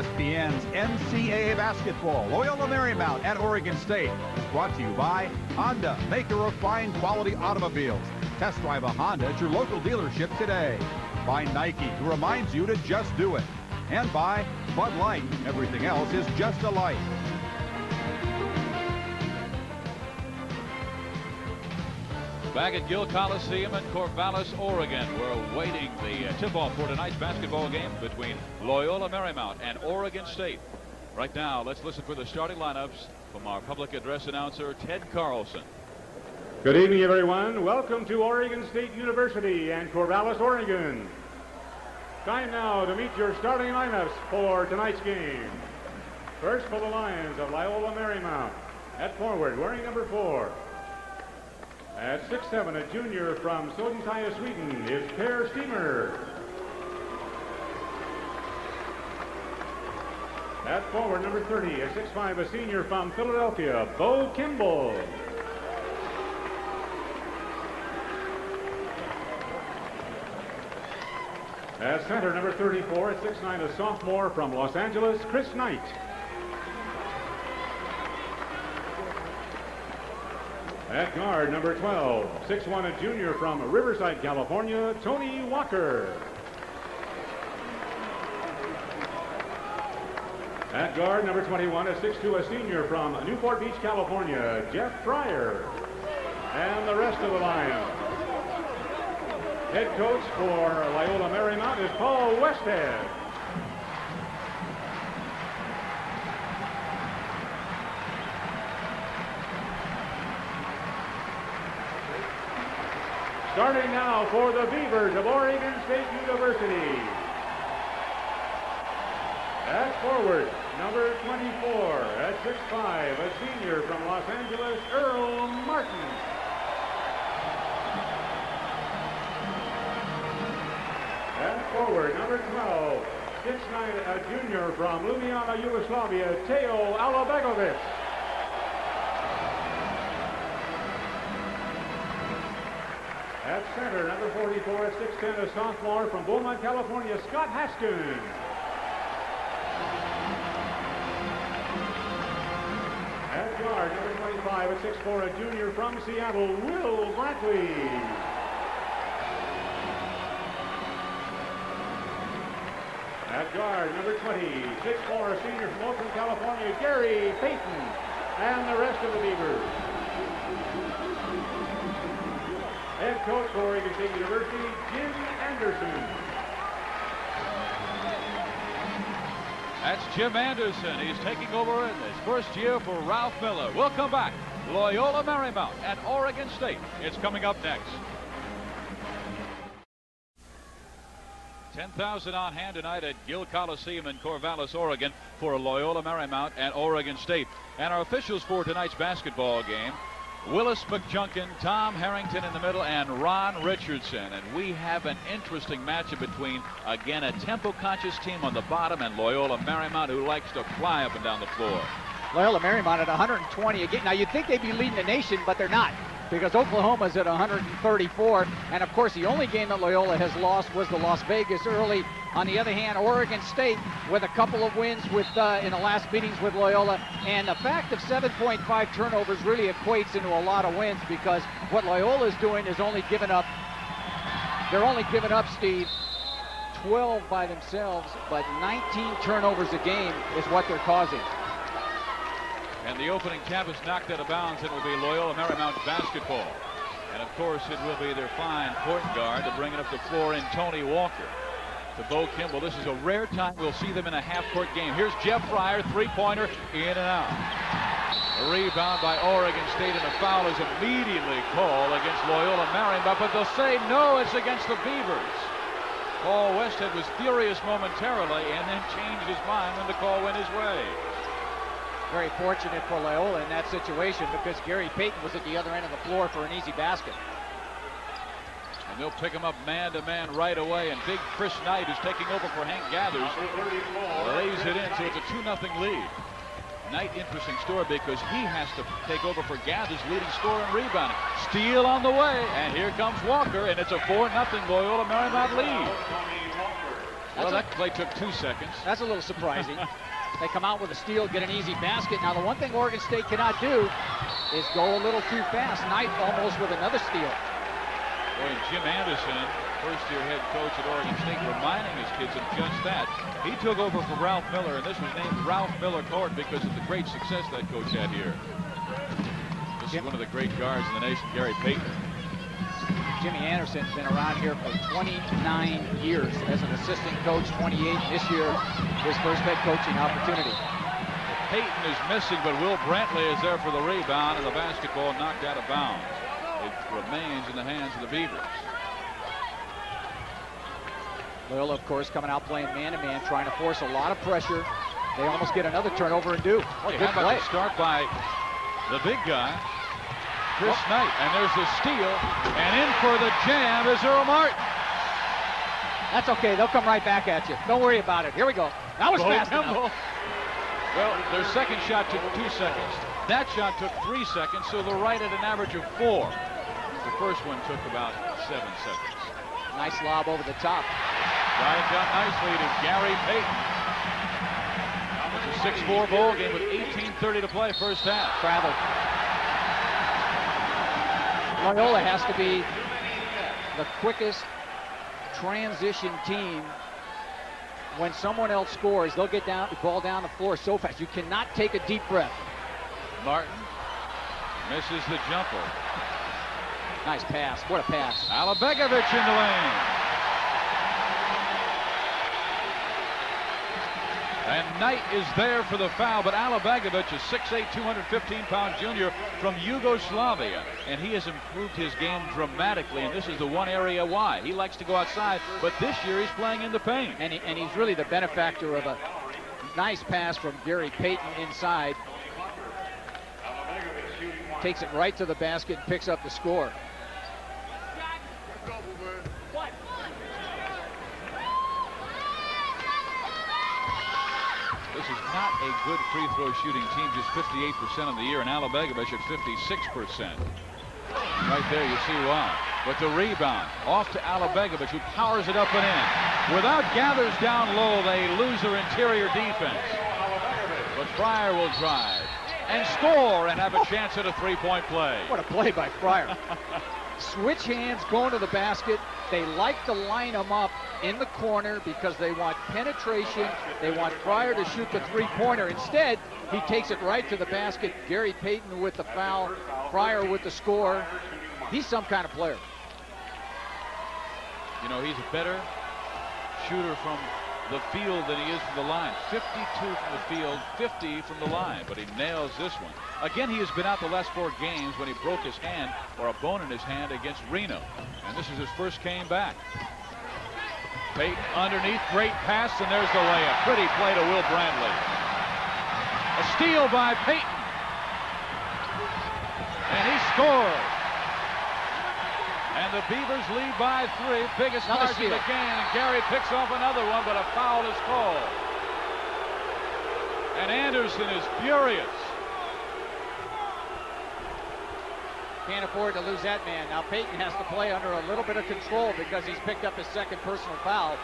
ESPN's NCAA basketball, Loyola Marymount at Oregon State. Brought to you by Honda, maker of fine quality automobiles. Test drive a Honda at your local dealership today. By Nike, who reminds you to just do it. And by Bud Light, everything else is just a light. Back at Gill Coliseum in Corvallis, Oregon, we're waiting the tip-off for tonight's basketball game between Loyola Marymount and Oregon State. Right now, let's listen for the starting lineups from our public address announcer, Ted Carlson. Good evening, everyone. Welcome to Oregon State University and Corvallis, Oregon. Time now to meet your starting lineups for tonight's game. First for the Lions of Loyola Marymount. At forward, wearing number 4. At 6'7", a junior from Sodentia, Sweden, is Per Steamer. At forward, number 30, a 6'5", a senior from Philadelphia, Bo Kimble. At center, number 34, at 6'9", a sophomore from Los Angeles, Chris Knight. At guard, number 12, 6'1", a junior from Riverside, California, Tony Walker. At guard, number 21, a 6'2", a senior from Newport Beach, California, Jeff Fryer. And the rest of the Lions. Head coach for Loyola Marymount is Paul Westhead. Starting now for the Beavers of Oregon State University. At forward, number 24, at 6'5", a senior from Los Angeles, Earl Martin. At forward, number 12, 6'9", a junior from Ljubljana, Yugoslavia, Teo Alabegovic. At center, number 44, at 6'10", a sophomore from Beaumont, California, Scott Haskins. At guard, number 25, at 6'4", a junior from Seattle, Will Blackley. At guard, number 20, 6'4", a senior from Oakland, California, Gary Payton. And the rest of the Beavers. Head coach for Oregon State University, Jim Anderson. That's Jim Anderson. He's taking over in his first year for Ralph Miller. We'll come back. Loyola Marymount and Oregon State. It's coming up next. 10,000 on hand tonight at Gill Coliseum in Corvallis, Oregon for Loyola Marymount and Oregon State. And our officials for tonight's basketball game, Willis McJunkin, Tom Harrington in the middle, and Ron Richardson. And we have an interesting matchup between, again, a tempo-conscious team on the bottom and Loyola Marymount, who likes to fly up and down the floor. Loyola Marymount at 120 again. Now, you'd think they'd be leading the nation, but they're not, because Oklahoma's at 134. And, of course, the only game that Loyola has lost was the Las Vegas early. On the other hand, Oregon State with a couple of wins in the last meetings with Loyola. And the fact of 7.5 turnovers really equates into a lot of wins, because what Loyola is doing is they're only giving up, Steve, 12 by themselves, but 19 turnovers a game is what they're causing. And the opening tap is knocked out of bounds. It will be Loyola Marymount basketball. And, of course, it will be their fine point guard to bring it up the floor in Tony Walker. To Bo Kimble. This is a rare time we'll see them in a half-court game. Here's Jeff Fryer, three-pointer, in and out. A rebound by Oregon State, and a foul is immediately called against Loyola Marymount, but they'll say no, it's against the Beavers. Paul Westhead was furious momentarily and then changed his mind when the call went his way. Very fortunate for Loyola in that situation, because Gary Payton was at the other end of the floor for an easy basket. And they'll pick him up man-to-man right away. And big Chris Knight, who's taking over for Hank Gathers, lays it in, so it's a 2-0 lead. Knight, interesting story, because he has to take over for Gathers, leading scorer and rebounding. Steal on the way, and here comes Walker, and it's a 4-0 Loyola Marymount lead. Well, that play took 2 seconds. That's a little surprising. They come out with a steal, get an easy basket. Now, the one thing Oregon State cannot do is go a little too fast. Knight almost with another steal. Boy, Jim Anderson, first-year head coach at Oregon State, reminding his kids of just that. He took over for Ralph Miller, and this was named Ralph Miller Court because of the great success that coach had here. This is one of the great guards in the nation, Gary Payton. Jimmy Anderson's been around here for 29 years as an assistant coach, 28 this year, his first head coaching opportunity. Payton is missing, but Will Brantley is there for the rebound, and the basketball knocked out of bounds. It remains in the hands of the Beavers. Loyola, of course, coming out playing man-to-man, trying to force a lot of pressure. They almost get another turnover and do. Well, how about the start by the big guy, Chris Knight, and there's the steal, and in for the jam is Earl Martin. That's okay. They'll come right back at you. Don't worry about it. Here we go. That was fast enough. Well, their second shot took 2 seconds. That shot took 3 seconds, so they're right at an average of 4. The first one took about 7 seconds. Nice lob over the top. Drives out nicely to Gary Payton. It's a 6-4 ball game with 18:30 to play, first half. Travel. Loyola has to be the quickest transition team. When someone else scores, they'll get the ball down the floor so fast. You cannot take a deep breath. Martin misses the jumper. Nice pass. What a pass. Alabegovic in the lane. And Knight is there for the foul, but Alabegovic is 6'8", 215-pound junior from Yugoslavia, and he has improved his game dramatically, and this is the one area why. He likes to go outside, but this year he's playing in the paint. And he's really the benefactor of a nice pass from Gary Payton inside. Takes it right to the basket and picks up the score. This is not a good free throw shooting team, just 58% of the year, and Alabegovic at 56%. Right there, you see why. But the rebound off to Alabegovic, who powers it up and in. Without gathers down low, they lose their interior defense. But Fryer will drive and score and have a chance at a three-point play. What a play by Fryer. Switch hands, going to the basket. They like to line them up in the corner because they want penetration. They want Fryer to shoot the three-pointer. Instead, he takes it right to the basket. Gary Payton with the foul, Fryer with the score. He's some kind of player. You know, he's a better shooter from the field than he is from the line. 52 from the field, 50 from the line, but he nails this one. Again, he has been out the last 4 games when he broke his hand or a bone in his hand against Reno, and this is his first game back. Payton underneath, great pass, and there's the layup. Pretty play to Will Brantley. A steal by Payton, and he scores. And the Beavers lead by 3, biggest margin of the game, and Gary picks off another one, but a foul is called. And Anderson is furious. Can't afford to lose that man. Now Payton has to play under a little bit of control because he's picked up his second personal foul.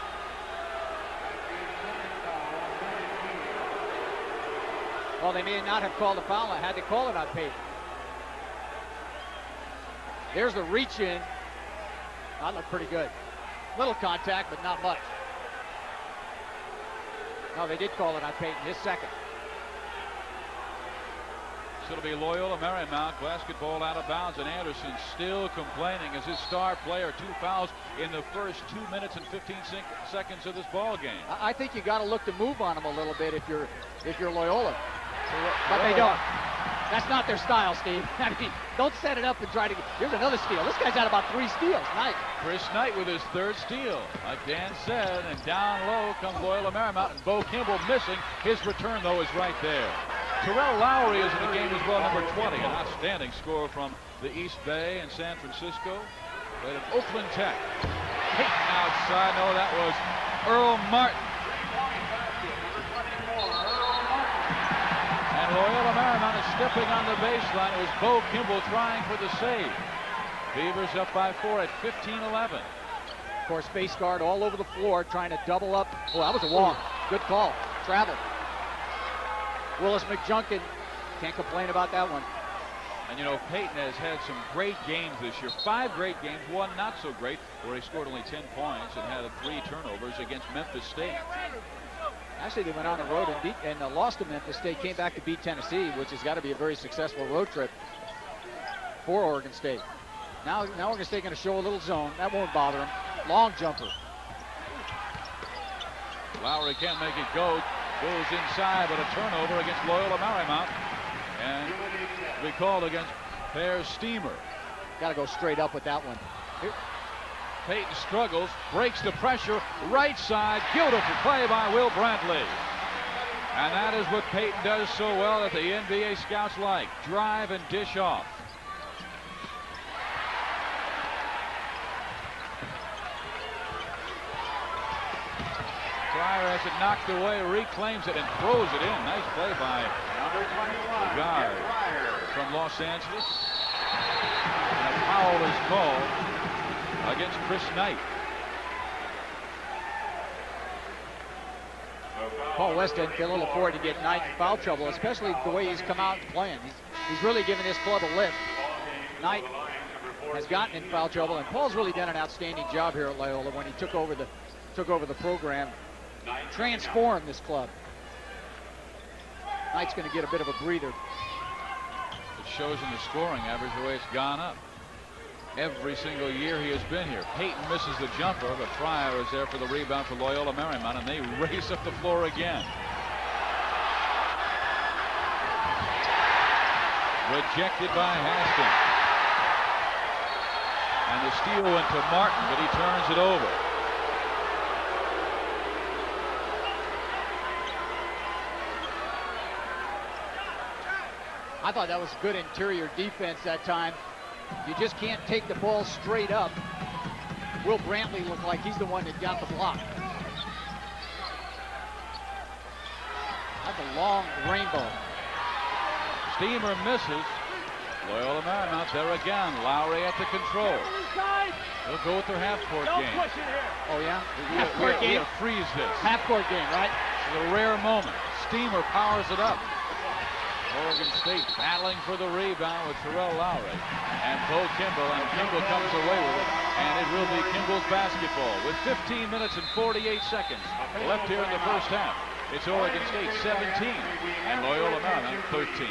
Well, they may not have called a foul. I had to call it on Payton. There's the reach in. That looked pretty good. Little contact, but not much. No, they did call it on Payton, his second. So it'll be Loyola Marymount, basketball out of bounds, and Anderson still complaining as his star player. 2 fouls in the first 2 minutes and 15 seconds of this ball game. I think you got to look to move on him a little bit if you're Loyola, but they don't. That's not their style, Steve. I mean, don't set it up and try to get... Here's another steal. This guy's had about 3 steals. Knight. Chris Knight with his 3rd steal. Like Dan said, and down low comes Loyola Marymount, and Bo Kimble missing. His return, though, is right there. Terrell Lowry is in the game as well, number 20. An outstanding score from the East Bay and San Francisco. Played at Oakland Tech. Payton outside. No, that was Earl Martin. Loyola Marymount is stepping on the baseline. It was Bo Kimble trying for the save. Beavers up by 4 at 15-11. course, face guard all over the floor, trying to double up. Oh, that was a walk. Good call. Travel. Willis McJunkin, can't complain about that one. And you know, Payton has had some great games this year. 5 great games, one not so great, where he scored only 10 points and had 3 turnovers against Memphis State. Actually, they went on the road and lost to Memphis State, came back to beat Tennessee, which has got to be a very successful road trip for Oregon State. Now Oregon State going to show a little zone. That won't bother him. Long jumper. Lowry can't make it go. Goes inside, but a turnover against Loyola Marymount. And we called against Per Steamer. Got to go straight up with that one. Here. Payton struggles, breaks the pressure, right side, beautiful play by Will Brantley. And that is what Payton does so well that the NBA scouts like. Drive and dish off. Pryor has it knocked away, reclaims it, and throws it in. Nice play by the guard from Los Angeles. And a foul is called against Chris Knight. Paul Westhead can ill afford to get Knight in foul trouble, especially the way he's come out playing. He's really given this club a lift. Knight has gotten in foul trouble, and Paul's really done an outstanding job here at Loyola when he took over the program, transformed this club. Knight's going to get a bit of a breather. It shows in the scoring average the way it's gone up. Every single year he has been here. Payton misses the jumper, but Pryor is there for the rebound for Loyola Marymount, and they race up the floor again. Rejected by Haskins. And the steal went to Martin, but he turns it over. I thought that was good interior defense that time. You just can't take the ball straight up. Will Brantley looked like he's the one that got the block. That's a long rainbow. Steamer misses. Loyola Marymount there again. Lowry at the control. They'll go with their half-court game. Oh, yeah? Half-court game. We'll freeze this. Half-court game, right? It's a rare moment. Steamer powers it up. Oregon State battling for the rebound with Terrell Lowry and Bo Kimble, and Kimble comes away with it, and it will be Kimble's basketball with 15 minutes and 48 seconds left here in the first half. It's Oregon State 17 and Loyola Marymount 13.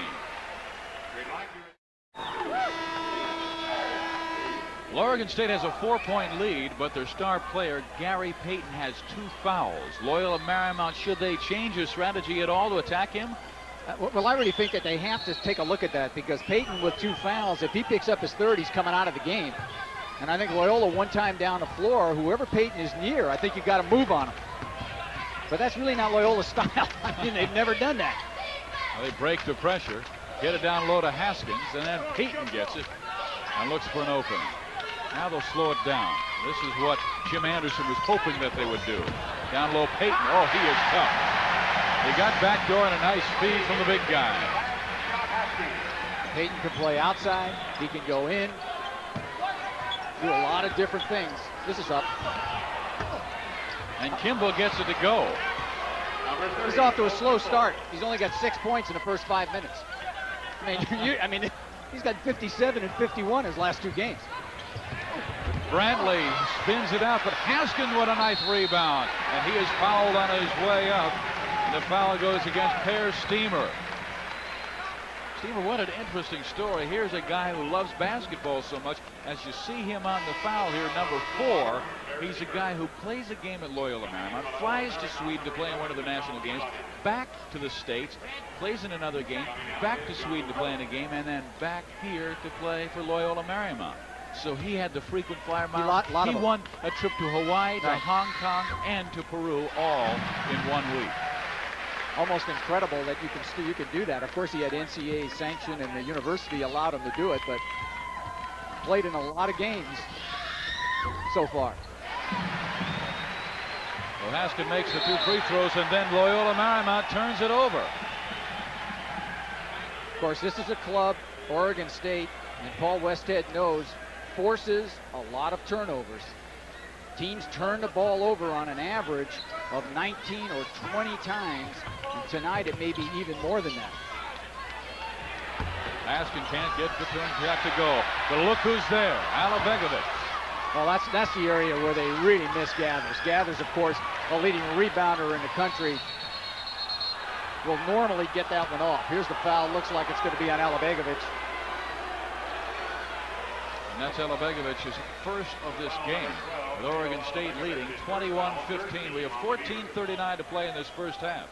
Oregon State has a 4-point lead, but their star player Gary Payton has 2 fouls. Loyola Marymount, should they change their strategy at all to attack him? Well, I really think that they have to take a look at that, because Payton with 2 fouls, if he picks up his third, he's coming out of the game. And I think Loyola one time down the floor, whoever Payton is near, I think you've got to move on him. But that's really not Loyola's style. I mean, they've never done that. Well, they break the pressure, get it down low to Haskins, and then Payton gets it and looks for an opening. Now they'll slow it down. This is what Jim Anderson was hoping that they would do. Down low, Payton. Oh, he is tough. He got backdoor and a nice feed from the big guy. Payton can play outside. He can go in. Do a lot of different things. This is up. And Kimble gets it to go. He's off to a slow start. He's only got 6 points in the first 5 minutes. I mean, he's got 57 and 51 his last 2 games. Brantley spins it out, but Haskins with a nice rebound. And he is fouled on his way up. The foul goes against Per Steamer. Steamer, what an interesting story. Here's a guy who loves basketball so much. As you see him on the foul here, number 4, he's a guy who plays a game at Loyola Marymount, flies to Sweden to play in one of the national games, back to the States, plays in another game, back to Sweden to play in a game, and then back here to play for Loyola Marymount. So he had the frequent flyer miles. He won a trip to Hawaii, to Hong Kong, and to Peru all in 1 week. Almost incredible that you can do that. Of course, he had NCAA sanction and the university allowed him to do it, but played in a lot of games so far. Well, Haskins makes the 2 free throws, and then Loyola Marymount turns it over. Of course, this is a club, Oregon State, and Paul Westhead knows, forces a lot of turnovers. Teams turn the ball over on an average of 19 or 20 times. And tonight it may be even more than that. Askin can't get the turn shot to go. But look who's there, Alabegovic. Well, that's the area where they really miss Gathers. Gathers, of course, a leading rebounder in the country, will normally get that one off. Here's the foul. Looks like it's going to be on Alabegovic. And that's Alabegovic's first of this game, with Oregon State leading 21-15. We have 14:39 to play in this first half.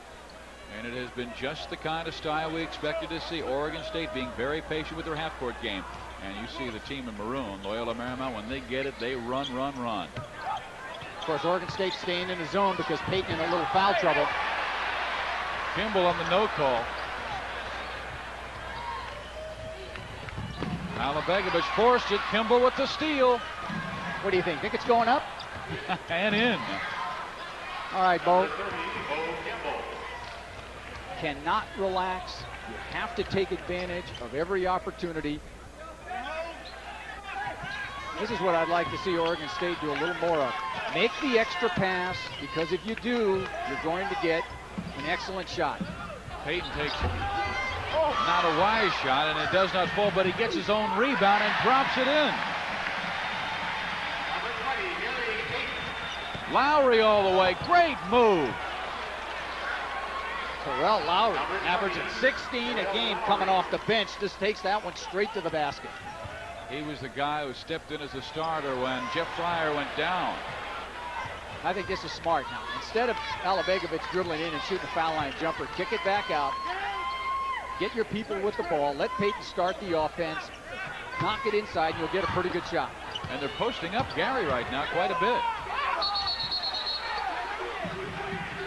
And it has been just the kind of style we expected to see. Oregon State being very patient with their half-court game. And you see the team in maroon, Loyola Marymount, when they get it, they run, run, run. Of course, Oregon State staying in the zone because Payton in a little foul trouble. Kimble on the no call. Alabegovic forced it. Kimble with the steal. What do you think? Think it's going up? And in. All right, Bo. Cannot relax. You have to take advantage of every opportunity. This is what I'd like to see Oregon State do a little more of. Make the extra pass, because if you do, you're going to get an excellent shot. Payton takes not a wise shot, and it does not fall, but he gets his own rebound and drops it in. Lowry all the way. Great move. Terrell Lowry, averaging 16 a game coming off the bench, just takes that one straight to the basket. He was the guy who stepped in as a starter when Jeff Fryer went down. I think this is smart now. Instead of Alabegovic dribbling in and shooting a foul line jumper, kick it back out. Get your people with the ball. Let Payton start the offense. Knock it inside, and you'll get a pretty good shot. And they're posting up Gary right now quite a bit.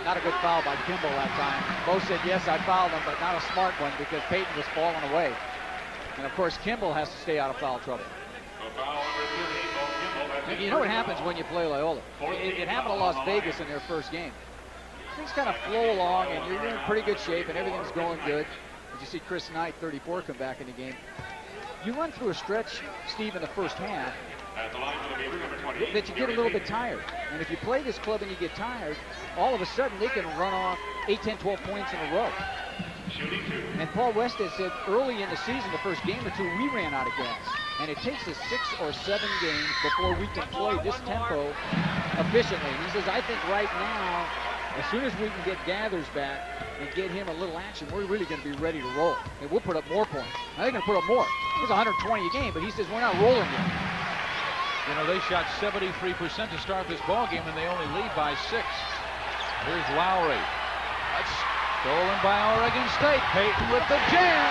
Not a good foul by Kimble that time. Bo said, yes, I fouled him, but not a smart one because Payton was falling away. And, of course, Kimble has to stay out of foul trouble. You know what happens when you play Loyola? It happened to Las Vegas in their first game. Things kind of flow along, and you're in pretty good shape, and everything's going good. As you see Chris Knight, 34, come back in the game. You run through a stretch, Steve, in the first half, that you get a little bit tired. And if you play this club and you get tired, all of a sudden they can run off 8, 10, 12 points in a row. And Paul Westhead said early in the season, the first game or two, we ran out of gas. And it takes us 6 or 7 games before we can play this tempo efficiently. And he says, I think right now, as soon as we can get Gathers back and get him a little action, we're really going to be ready to roll. And we'll put up more points. I think they're going to put up more. It's 120 a game, but he says we're not rolling yet. You know, they shot 73% to start this ball game, and they only lead by 6. Here's Lowry. That's stolen by Oregon State. Payton with the jam.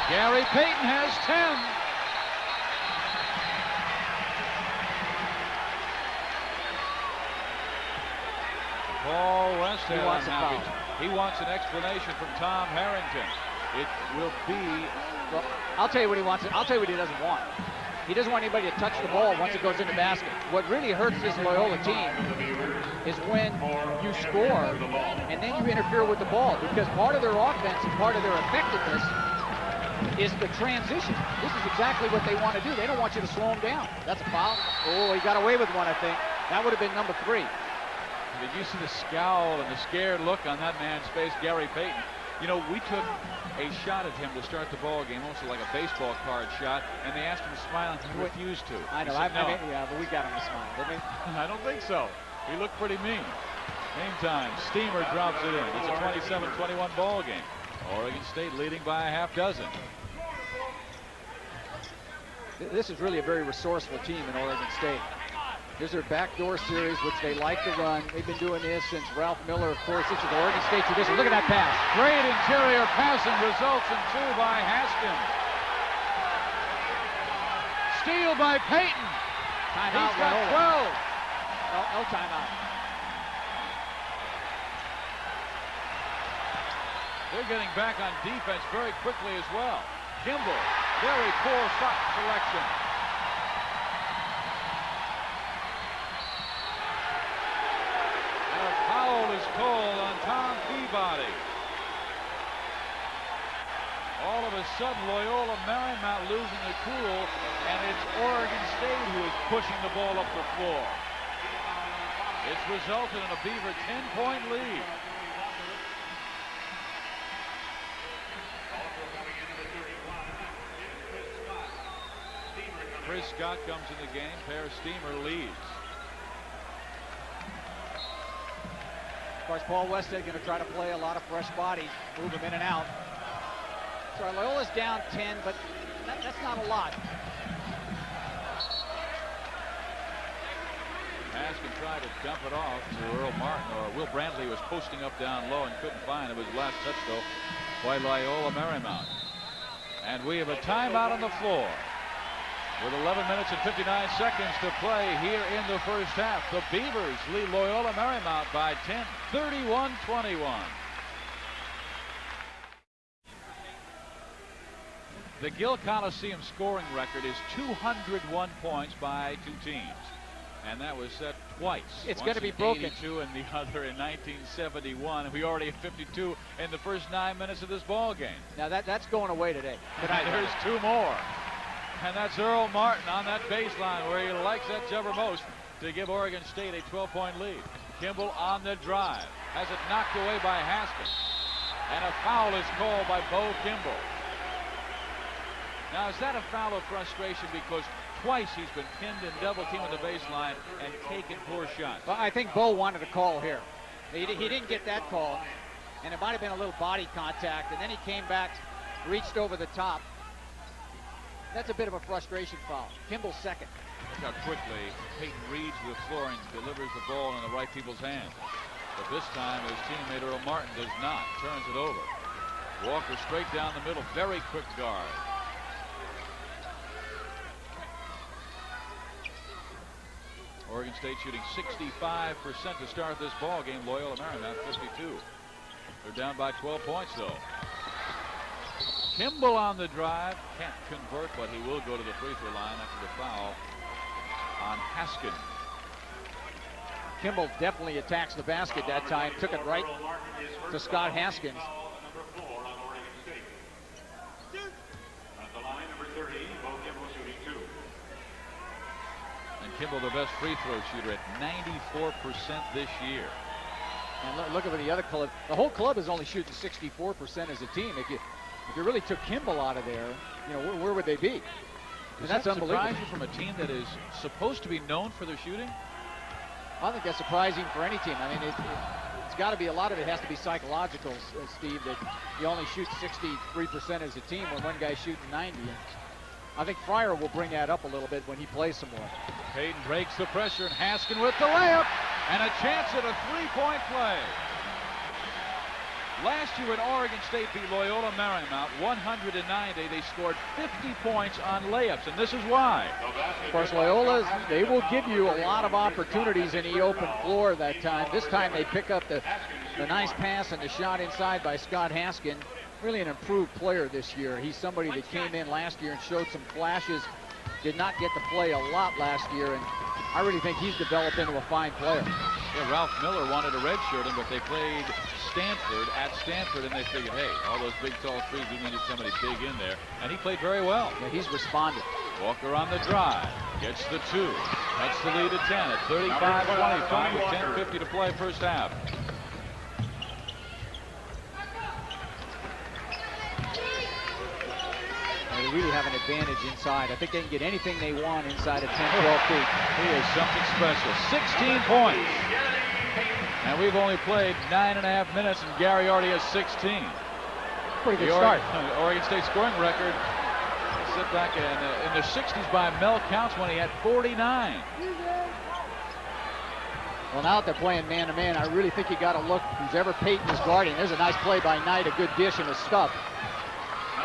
Gary Payton has 10. Paul Westhead unhappy. He wants an explanation from Tom Harrington. It will be. Well, I'll tell you what he wants. I'll tell you what he doesn't want. He doesn't want anybody to touch the ball once it goes in the basket. What really hurts this Loyola team is when you score and then you interfere with the ball, because part of their offense and part of their effectiveness is the transition. This is exactly what they want to do. They don't want you to slow them down. That's a foul. Oh, he got away with one, I think. That would have been number 3. Did you see the scowl and the scared look on that man's face, Gary Payton? You know, we took a shot at him to start the ball game, almost like a baseball card shot, and they asked him to smile, and he refused to. I know, said, no. Yeah, but we got him to smile, didn't we? I don't think so. He looked pretty mean. Meantime, Steamer drops it in. It's a 27-21 ball game. Oregon State leading by a half dozen. This is really a very resourceful team in Oregon State. Here's their backdoor series, which they like to run. They've been doing this since Ralph Miller, of course. This is the Oregon State tradition. Look at that pass. Great interior passing, results in 2 by Haskins. Steal by Payton. Timeout. He's got 12. No timeout. They're getting back on defense very quickly as well. Kimble, very poor shot selection. Foul is called on Tom Peabody. All of a sudden, Loyola Marymount losing the cool and it's Oregon State who is pushing the ball up the floor. It's resulted in a Beaver 10-point lead. Chris Scott comes in the game. Per Steamer leads. Of course, Paul Westhead going to try to play a lot of fresh bodies, move them in and out. So Loyola's down 10, but that's not a lot. Haskin tried to dump it off to Earl Martin, or Will Brantley was posting up down low and couldn't find it. It was last touch, though, by Loyola Marymount. And we have a timeout on the floor with 11 minutes and 59 seconds to play here in the first half. The Beavers lead Loyola Marymount by 10, 31-21. The Gill Coliseum scoring record is 201 points by two teams. And that was set twice. It's going to be broken. 82 and the other in 1971. We already have 52 in the first 9 minutes of this ball game. Now that's going away today. And there's two more. And that's Earl Martin on that baseline where he likes that jumper most to give Oregon State a 12-point lead. Kimble on the drive. Has it knocked away by Haskin. And a foul is called by Bo Kimble. Now, is that a foul of frustration because twice he's been pinned and double-teamed on the baseline and taken poor shots? Well, I think Bo wanted a call here. He didn't get that call, and it might have been a little body contact, and then he came back, reached over the top. That's a bit of a frustration foul. Kimble's second. Look how quickly Payton reads the floor and delivers the ball in the right people's hands. But this time his teammate Earl Martin does not. Turns it over. Walker straight down the middle. Very quick guard. Oregon State shooting 65% to start this ball game. Loyola Marymount 52. They're down by 12 points though. Kimble on the drive, can't convert, but he will go to the free throw line after the foul on Haskin. Kimble definitely attacks the basket that time. Took it right to Scott Haskins. And Kimble, the best free throw shooter at 94% this year. And look at the other club. The whole club is only shooting 64% as a team. If you really took Kimble out of there, you know, where would they be? Does that's that unbelievable. surprise you from a team that is supposed to be known for their shooting? I think that's surprising for any team. I mean, it's got to be, a lot of it has to be psychological, Steve, that you only shoot 63% as a team when one guy's shooting 90. And I think Fryer will bring that up a little bit when he plays some more. Payton breaks the pressure, and Haskin with the layup, and a chance at a three-point play. Last year when Oregon State beat Loyola Marymount 190, they scored 50 points on layups, and this is why. Of course, Loyola, they will give you a lot of opportunities in the open floor that time. This time they pick up the nice pass and the shot inside by Scott Haskin. Really an improved player this year. He's somebody that came in last year and showed some flashes. Did not get to play a lot last year, and I really think he's developed into a fine player. Yeah, Ralph Miller wanted to redshirt him, but they played Stanford at Stanford, and they figured, hey, all those big, tall threes, we need somebody big in there. And he played very well. Yeah, he's responded. Walker on the drive, gets the two. That's the lead at 10 at 35-25 with 10:50 to play first half. They really have an advantage inside. I think they can get anything they want inside of 10, 12 feet. He is something special. 16 points. And we've only played 9.5 minutes, and Gary already has 16. Pretty good start. Oregon State scoring record set back in the 60s by Mel Counts when he had 49. Well, now that they're playing man-to-man, I really think you got to look who's ever Payton is guarding. There's a nice play by Knight, a good dish and a stub.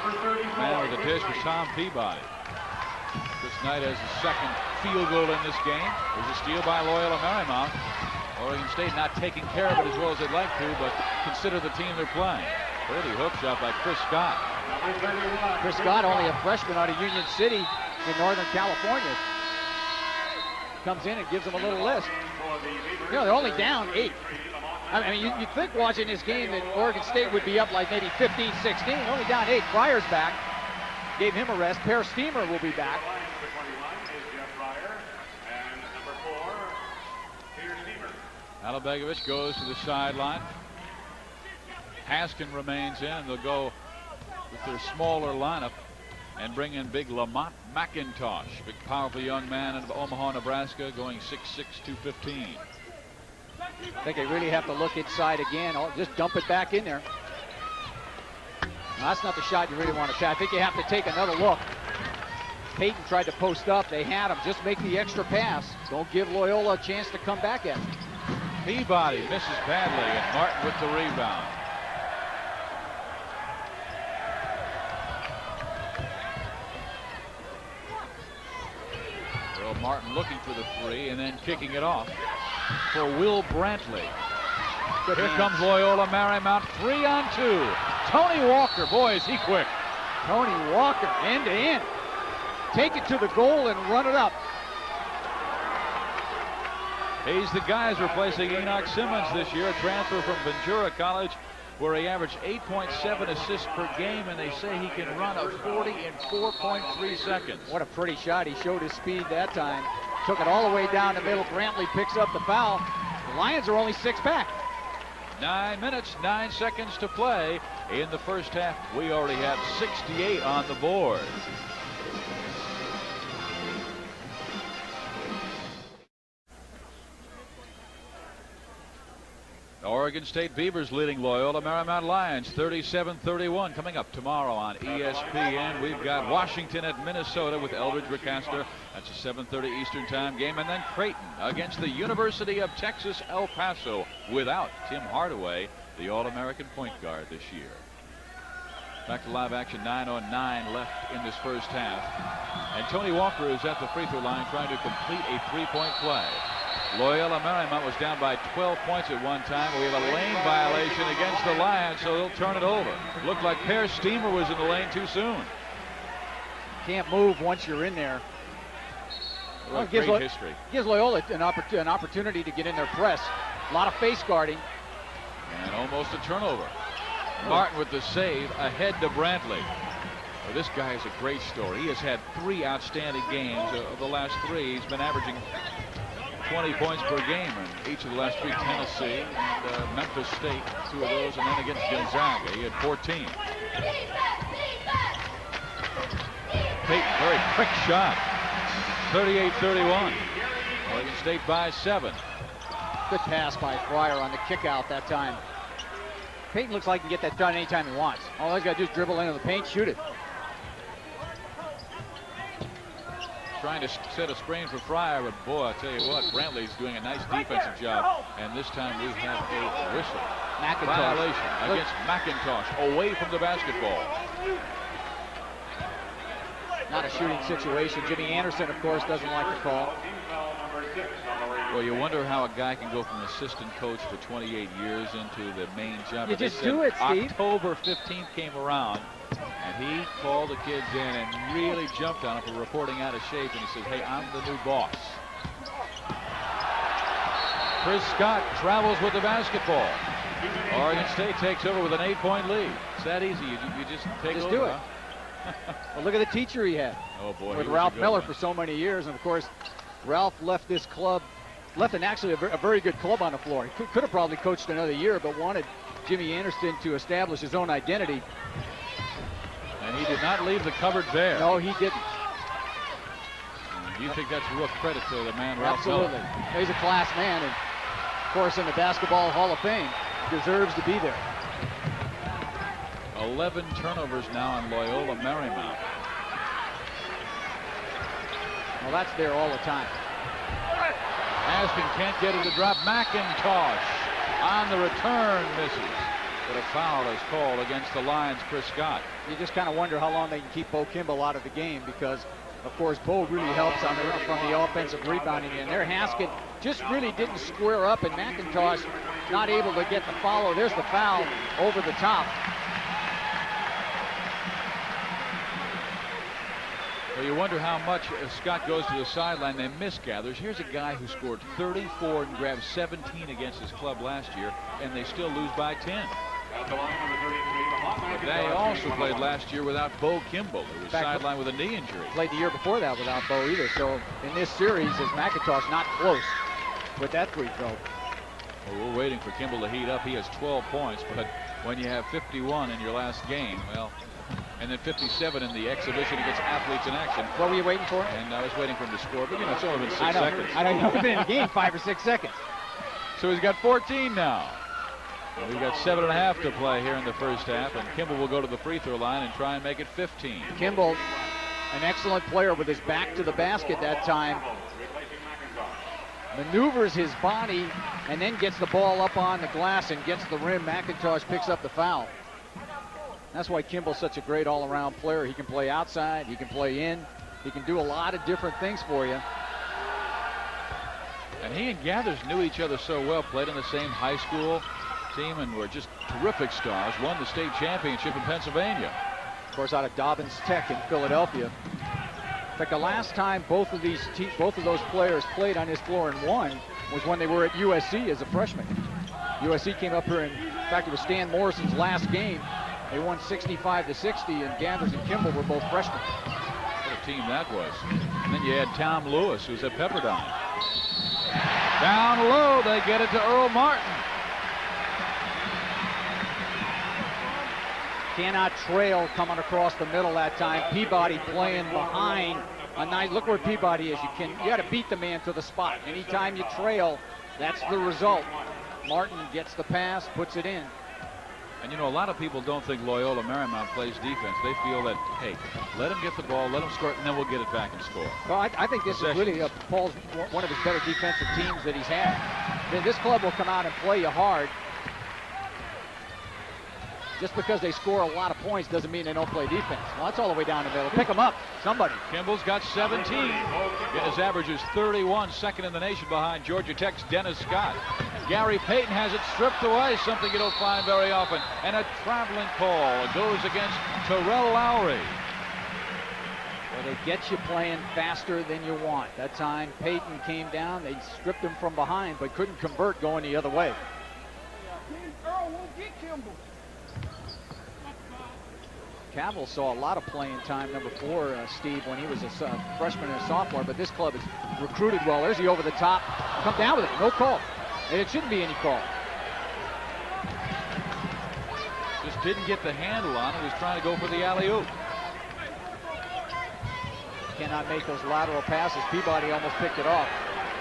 Man with the dish was Tom Peabody. Chris Knight has his second field goal in this game. There's a steal by Loyola Marymount. Oregon State not taking care of it as well as they'd like to, but consider the team they're playing. Pretty hook shot by Chris Scott. Chris Scott, only a freshman out of Union City in Northern California. Comes in and gives them a little list. You know, they're only down 8. I mean, you'd think watching this game that Oregon State would be up like maybe 15-16. Only down 8. Fryer's back. Gave him a rest. Per Steamer will be back. Alabegovich goes to the sideline. Haskin remains in, and they'll go with their smaller lineup and bring in big Lamont McIntosh, big powerful young man in Omaha, Nebraska, going 6'6", 215. I think they really have to look inside again. Oh, just dump it back in there. No, that's not the shot you really want to take. I think you have to take another look. Payton tried to post up. They had him. Just make the extra pass. Don't give Loyola a chance to come back at him. Peabody misses badly, and Martin with the rebound. Earl Martin looking for the three and then kicking it off for Will Brantley. Here comes Loyola Marymount, 3-on-2. Tony Walker, boy, is he quick. Tony Walker, end to end. Take it to the goal and run it up. He's the guy who's replacing Enoch Simmons this year, a transfer from Ventura College, where he averaged 8.7 assists per game, and they say he can run a 40 in 4.3 seconds. What a pretty shot. He showed his speed that time. Took it all the way down the middle. Brantley picks up the foul. The Lions are only 6 back. 9 minutes, 9 seconds to play in the first half. We already have 68 on the board. Oregon State Beavers leading Loyola Marymount Lions 37-31. Coming up tomorrow on ESPN, we've got Washington at Minnesota with Eldridge Ricaster. That's a 7:30 Eastern Time game. And then Creighton against the University of Texas El Paso without Tim Hardaway, the All-American point guard this year. Back to live action, 9:09 left in this first half. And Tony Walker is at the free throw line trying to complete a three-point play. Loyola Marymount was down by 12 points at one time. We have a lane violation against the Lions, so they'll turn it over. Looked like Per Steamer was in the lane too soon. Can't move once you're in there. Well, great history. Gives Loyola an opportunity to get in their press. A lot of face guarding. And almost a turnover. Martin with the save ahead to Brantley. Well, this guy is a great story. He has had 3 outstanding games. Of the last 3, he's been averaging 20 points per game in each of the last 3, Tennessee and Memphis State, 2 of those, and then against Gonzaga, he had 14. Payton, very quick shot, 38-31. Oregon State by 7. Good pass by Fryer on the kick out that time. Payton looks like he can get that done anytime he wants. All he's got to do is dribble into the paint, shoot it. Trying to set a screen for Fryer, but boy, I tell you what, Brantley's doing a nice defensive job. And this time we have a whistle. Violation against McIntosh, away from the basketball. Not a shooting situation. Jimmy Anderson, of course, doesn't like the call. Well, you wonder how a guy can go from assistant coach for 28 years into the main job. You just do it, Steve. October 15th came around, and he called the kids in and really jumped on them for reporting out of shape. And he said, "Hey, I'm the new boss." Chris Scott travels with the basketball. Oregon State takes over with an 8-point lead. It's that easy. You just take over. Do it. Well, look at the teacher he had. Oh boy, with Ralph Miller for so many years, and of course, Ralph left this club, actually a very good club on the floor. He could have probably coached another year, but wanted Jimmy Anderson to establish his own identity. And he did not leave the cupboard bare. No, he didn't. Do you think that's real credit to the man, Ralph Miller? Absolutely. He's a class man, and of course, in the Basketball Hall of Fame, deserves to be there. 11 turnovers now on Loyola Marymount. Well, that's there all the time. Askin can't get it to drop. McIntosh on the return misses. But a foul is called against the Lions' Chris Scott. You just kind of wonder how long they can keep Bo Kimble out of the game, because, of course, Bo really helps from the offensive rebounding. And there, Haskin just really didn't square up, and McIntosh not able to get the follow. There's the foul over the top. Well, you wonder how much Scott goes to the sideline, they misgathers. Here's a guy who scored 34 and grabbed 17 against his club last year, and they still lose by 10. They also played last year without Bo Kimble, who was sidelined with a knee injury. Played the year before that without Bo either. So in this series, is McIntosh not close with that free throw. Well, we're waiting for Kimble to heat up. He has 12 points, but when you have 51 in your last game, well, and then 57 in the exhibition against Athletes in Action. What were you waiting for? And I was waiting for him to score, but you know, it's only been 6 seconds. I know. You've been in the game 5 or 6 seconds. So he's got 14 now. Well, we've got 7.5 to play here in the first half, and Kimble will go to the free throw line and try and make it 15. Kimble, an excellent player with his back to the basket that time. Maneuvers his body and then gets the ball up on the glass and gets the rim. McIntosh picks up the foul. That's why Kimble's such a great all-around player. He can play outside, he can play in, he can do a lot of different things for you. And he and Gathers knew each other so well, played on the same high school team, and were just terrific stars. Won the state championship in Pennsylvania. Of course, out of Dobbins Tech in Philadelphia. In fact, the last time both of those players played on his floor and won was when they were at USC as a freshman. USC came up here, and in fact, it was Stan Morrison's last game. They won 65-60, and Gathers and Kimble were both freshmen. What a team that was. And then you had Tom Lewis, who's at Pepperdine. Down low, they get it to Earl Martin. Cannot trail coming across the middle that time. Peabody playing behind a nice. Look where Peabody is. You got to beat the man to the spot. Anytime you trail, that's the result. Martin gets the pass, puts it in. And you know, a lot of people don't think Loyola Marymount plays defense. They feel that, hey, let him get the ball, let him score, and then we'll get it back and score. Well, I think this is really Paul's one of his better defensive teams that he's had. This club will come out and play you hard. Just because they score a lot of points doesn't mean they don't play defense. Well, that's all the way down the middle. Pick them up, somebody. Kimble's got 17. His average is 31, second in the nation behind Georgia Tech's Dennis Scott. Gary Payton has it stripped away, something you don't find very often. And a traveling call goes against Terrell Lowry. Well, they get you playing faster than you want. That time Payton came down, they stripped him from behind, but couldn't convert going the other way. Earl won't get Kimble. Cavill saw a lot of playing time, number 4, Steve, when he was a freshman and a sophomore, but this club is recruited well. There's the over the top. Come down with it. No call. And it shouldn't be any call. Just didn't get the handle on it. He was trying to go for the alley-oop. Cannot make those lateral passes. Peabody almost picked it off.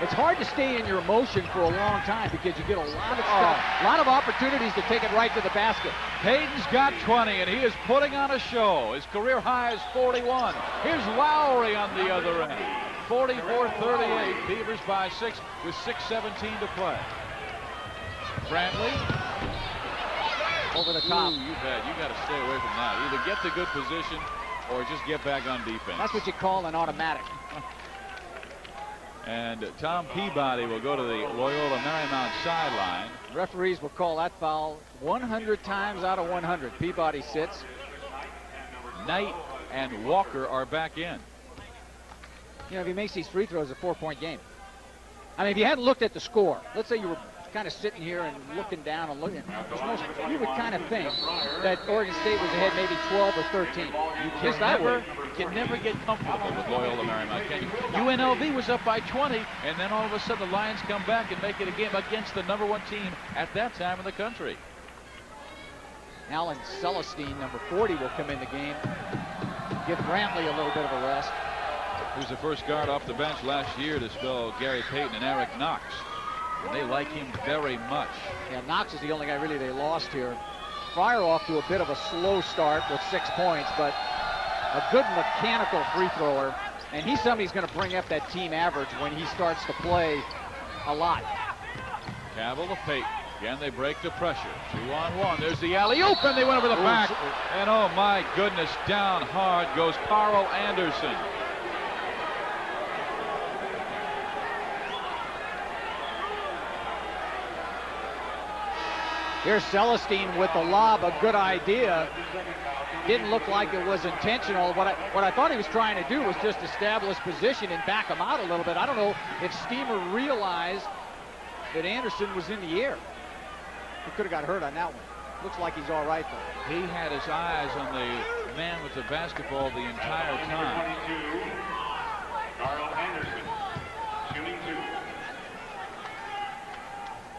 It's hard to stay in your emotion for a long time because you get a lot of stuff, a lot of opportunities to take it right to the basket. Payton's got 20, and he is putting on a show. His career high is 41. Here's Lowry on the other end. 44-38. Beavers by 6 with 6:17 to play. Brantley. Over the top. Ooh, you bet. You got to stay away from that. Either get the good position or just get back on defense. That's what you call an automatic. And Tom Peabody will go to the Loyola Marymount sideline. Referees will call that foul 100 times out of 100. Peabody sits. Knight and Walker are back in. You know, if he makes these free throws, a 4-point game. I mean, if you hadn't looked at the score, let's say you were kind of sitting here and looking down and looking, you would kind of think that Oregon State was ahead maybe 12 or 13. You can never get comfortable with Loyola Marymount, can you? UNLV was up by 20, and then all of a sudden the Lions come back and make it a game against the #1 team at that time in the country. Alan Celestine, number 40, will come in the game. Give Brantley a little bit of a rest. Who's the first guard off the bench last year to spell Gary Payton and Eric Knox. And they like him very much. Yeah, Knox is the only guy really they lost here. Fryer off to a bit of a slow start with 6 points, but a good mechanical free thrower. And he's somebody who's going to bring up that team average when he starts to play a lot. Cavill to Payton. Again, they break the pressure. 2-on-1. There's the alley-oop, and they went over the back. And oh my goodness, down hard goes Carl Anderson. Here's Celestine with the lob, a good idea. Didn't look like it was intentional. What I thought he was trying to do was just establish position and back him out a little bit. I don't know if Steamer realized that Anderson was in the air. He could have got hurt on that one. Looks like he's all right, though. He had his eyes on the man with the basketball the entire time. Carl Anderson, shooting 2.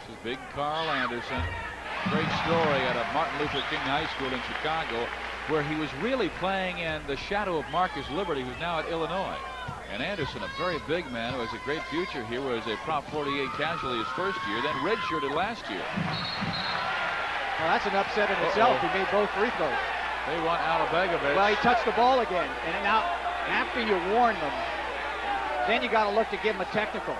So Big Carl Anderson. Great story out of Martin Luther King High School in Chicago, where he was really playing in the shadow of Marcus Liberty, who's now at Illinois. And Anderson, a very big man who has a great future here, was a Prop 48 casualty his first year, then redshirted last year. Well, that's an upset in itself. He made both free throws. They want Alabegovic. Well, he touched the ball again. And now, after you warn them, then you got to look to give him a technical.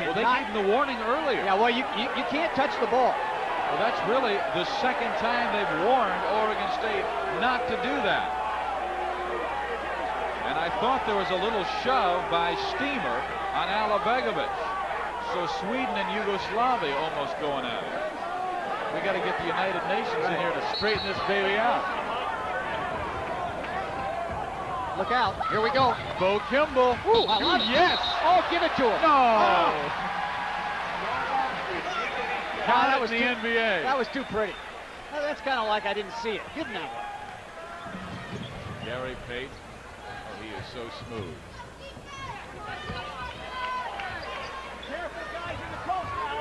Well, they gave him the warning earlier. Yeah, well, you can't touch the ball. Well, that's really the second time they've warned Oregon State not to do that. And I thought there was a little shove by Steamer on Alabegovic. So Sweden and Yugoslavia almost going at it. We got to get the United Nations in here to straighten this baby out. Look out. Here we go. Bo Kimble. Ooh, yes. Oh, give it to him. No. That was the too, NBA. That was too pretty. That's kind of like I didn't see it. Give him that one. Gary Payton. Oh, he is so smooth.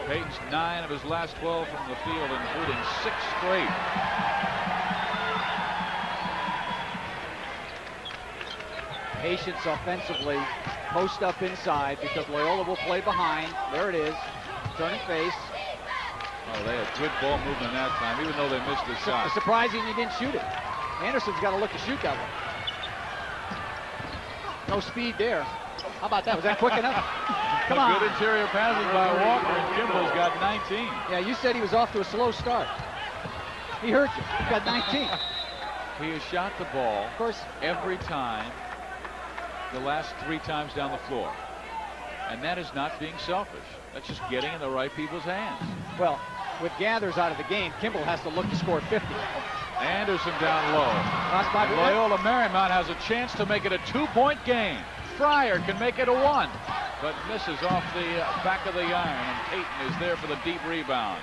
Payton's 9 of his last 12 from the field, including 6 straight. Patience offensively. Post up inside because Loyola will play behind. There it is. Turn and face. Oh, they had good ball movement that time, even though they missed the shot. Surprising he didn't shoot it. Anderson's got to look to shoot that one. No speed there. How about that? Was that quick enough? Come on. Good interior passes by Walker, and Kimble's got 19. Yeah, you said he was off to a slow start. He hurt you. He got 19. He has shot the ball, of course, every time, the last 3 times down the floor. And that is not being selfish. That's just getting in the right people's hands. Well, with Gathers out of the game, Kimble has to look to score 50. Anderson down low. Loyola Marymount has a chance to make it a 2-point game. Fryer can make it a 1, but misses off the back of the iron, and Payton is there for the deep rebound.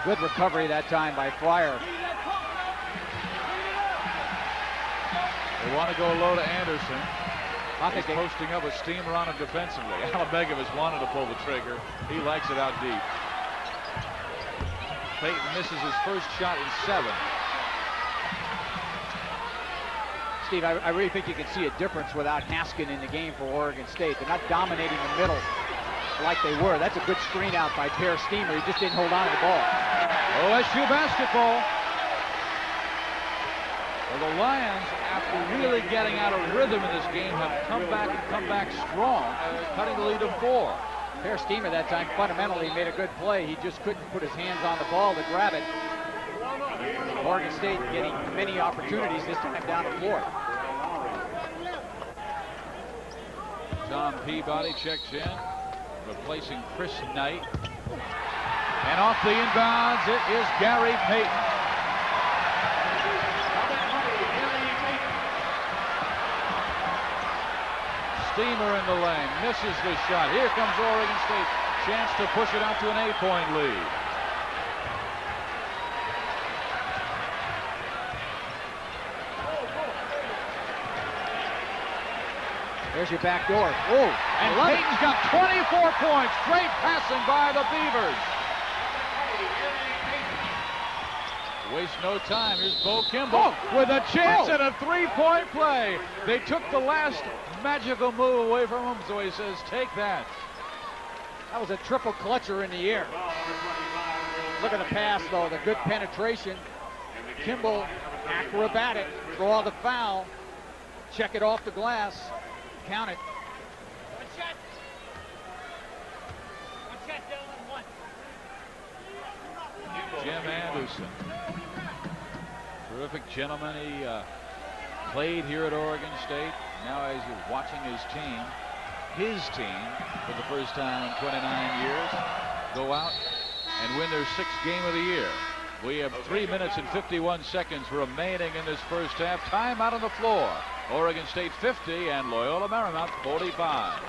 Good recovery that time by Fryer. They want to go low to Anderson. He's posting up a Steamer on him defensively. Alabegovic wanted to pull the trigger. He likes it out deep. Payton misses his first shot in 7. Steve, I really think you can see a difference without Haskin in the game for Oregon State. They're not dominating the middle like they were. That's a good screen out by Per Steamer. He just didn't hold on to the ball. OSU basketball. Well, the Lions, after really getting out of rhythm in this game, have come back strong, cutting the lead to 4. Per Steamer that time fundamentally made a good play. He just couldn't put his hands on the ball to grab it. Oregon State getting many opportunities this time down the floor. Tom Peabody checks in, replacing Chris Knight. And off the inbounds, it is Gary Payton. Steamer in the lane, misses the shot. Here comes Oregon State. Chance to push it out to an 8-point lead. There's your back door. Oh, and Payton's got 24 points. Great passing by the Beavers. Waste no time. Here's Bo Kimble with a chance at a 3-point play. They took the last magical move away from him, so he says, take that. That was a triple clutcher in the air. Look at the pass, though. The good penetration. Kimble, acrobatic. Draw the foul. Check it off the glass. Count it. Jim Anderson. Terrific gentleman. He played here at Oregon State. Now as he's watching his team, for the first time in 29 years, go out and win their 6th game of the year. We have 3 minutes and 51 seconds remaining in this first half. Time out on the floor. Oregon State 50 and Loyola Marymount 45.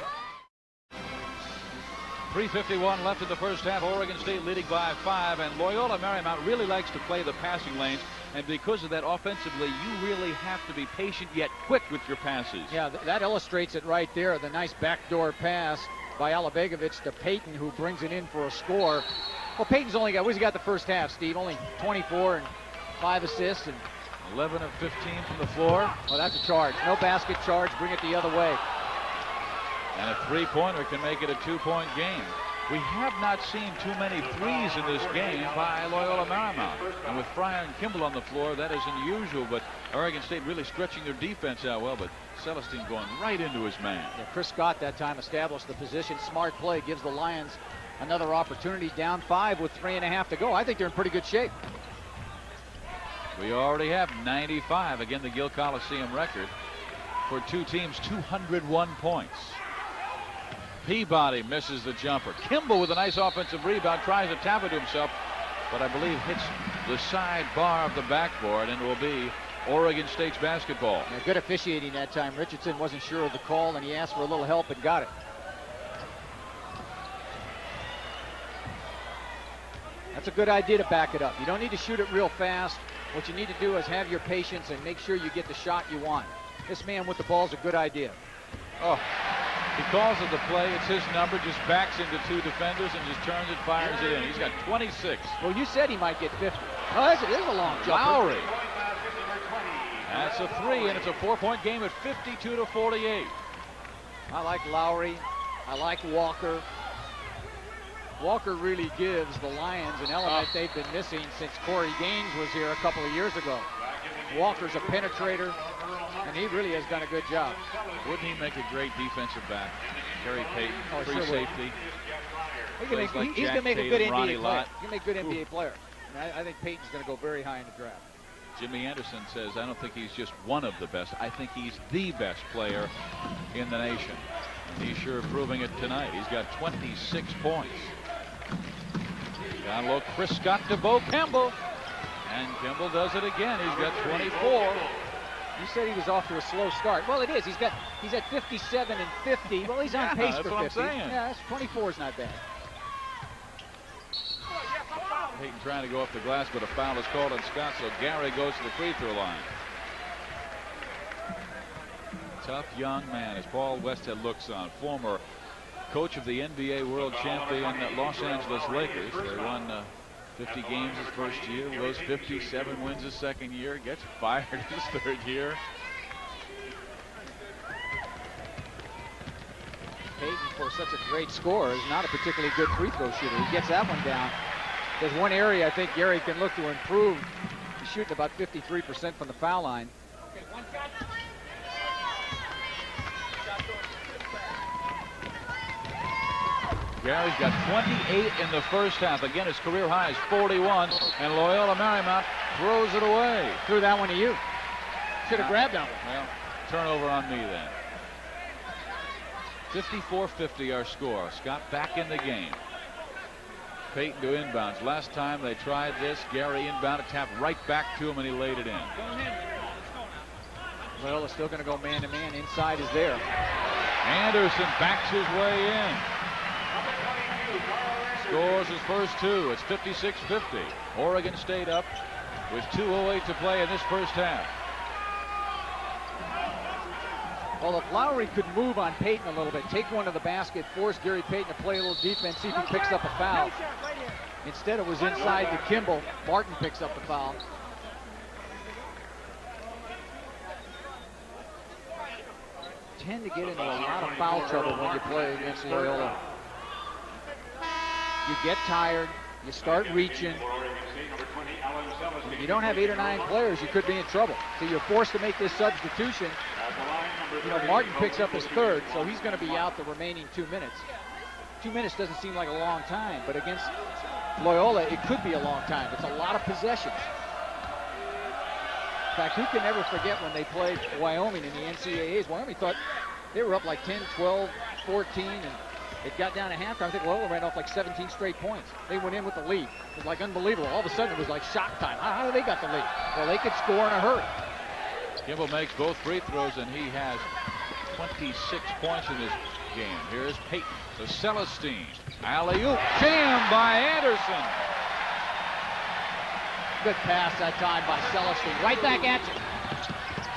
3:51 left in the first half. Oregon State leading by 5, and Loyola Marymount really likes to play the passing lanes, and because of that, offensively, you really have to be patient yet quick with your passes. Yeah, that illustrates it right there. The nice backdoor pass by Alabegovic to Payton, who brings it in for a score. Well, Payton's only got, what's he got the first half, Steve? Only 24 and 5 assists and 11 of 15 from the floor. Well, that's a charge. No basket charge. Bring it the other way. And a three-pointer can make it a 2-point game. We have not seen too many threes in this game by Loyola Marymount. And with Fryer and Kimble on the floor, that is unusual, but Oregon State really stretching their defense out well, but Celestine going right into his man. Yeah, Chris Scott that time established the position. Smart play gives the Lions another opportunity, down 5 with 3.5 to go. I think they're in pretty good shape. We already have 95, again the Gill Coliseum record for two teams, 201 points. Peabody misses the jumper. Kimble with a nice offensive rebound, tries to tap it to himself, but I believe hits the side bar of the backboard, and it will be Oregon State's basketball. Yeah, good officiating that time. Richardson wasn't sure of the call, and he asked for a little help and got it. That's a good idea to back it up. You don't need to shoot it real fast. What you need to do is have your patience and make sure you get the shot you want. This man with the ball is a good idea. Oh, because of the play, it's his number, just backs into 2 defenders and just turns it, fires it in. He's got 26. Well, you said he might get 50. Oh, that's it is a long jumper. Lowry. That's a 3, and it's a 4-point game at 52-48. I like Lowry. I like Walker. Walker really gives the Lions an element they've been missing since Corey Gaines was here a couple of years ago. Walker's a penetrator, and he really has done a good job. Wouldn't he make a great defensive back? Gary Payton, free sure safety. He's going to make a good NBA player. He'll make a good NBA player. And I think Payton's going to go very high in the draft. Jimmy Anderson says, I don't think he's just one of the best. I think he's the best player in the nation. And he's sure proving it tonight. He's got 26 points. Down low, Chris Scott to Bo Kimble. And Kimble does it again. He's got 24. You said he was off to a slow start. Well, it is. He's at 57 and 50. Well, he's on pace for 50. That's what I'm saying. Yeah, 24 is not bad. Payton trying to go off the glass, but a foul is called on Scott, so Gary goes to the free throw line. Tough young man, as Paul Westhead looks on, former coach of the NBA World Champion Los Angeles Lakers. They won 50 games his first year, was 57 wins his second year, gets fired his third year. Payton, for such a great scorer, is not a particularly good free throw shooter. He gets that one down. There's one area I think Gary can look to improve. He's shooting about 53% from the foul line. Gary's got 28 in the first half. Again, his career high is 41, and Loyola Marymount throws it away. Threw that one to you. Should have grabbed that one. Well, turnover on me then. 54-50 our score. Scott back in the game. Payton to inbounds. Last time they tried this, Gary inbounded, tapped right back to him, and he laid it in. Loyola's still going to go man-to-man. Inside is there. Anderson backs his way in. Scores his first 2. It's 56-50. Oregon State up with 2:08 to play in this first half. Well, if Lowry could move on Payton a little bit, take one to the basket, force Gary Payton to play a little defense, see if he picks up a foul. Instead, it was inside to Kimble. Martin picks up the foul. Tend to get into a lot of foul trouble when you play against Loyola. You get tired, you start reaching. If you don't have 8 or 9 players, you could be in trouble. So you're forced to make this substitution. You know, Martin picks up his third, so he's going to be out the remaining 2 minutes. 2 minutes doesn't seem like a long time, but against Loyola, it could be a long time. It's a lot of possessions. In fact, who can ever forget when they played Wyoming in the NCAAs? Wyoming thought they were up like 10, 12, 14, and it got down to halftime. I think Loyola ran off like 17 straight points. They went in with the lead. It was like unbelievable. All of a sudden, it was like shock time. How did they got the lead? Well, they could score in a hurry. Kimble makes both free throws, and he has 26 points in this game. Here's Payton to Celestine. Alley-oop, jammed by Anderson. Good pass that time by Celestine. Right back at you.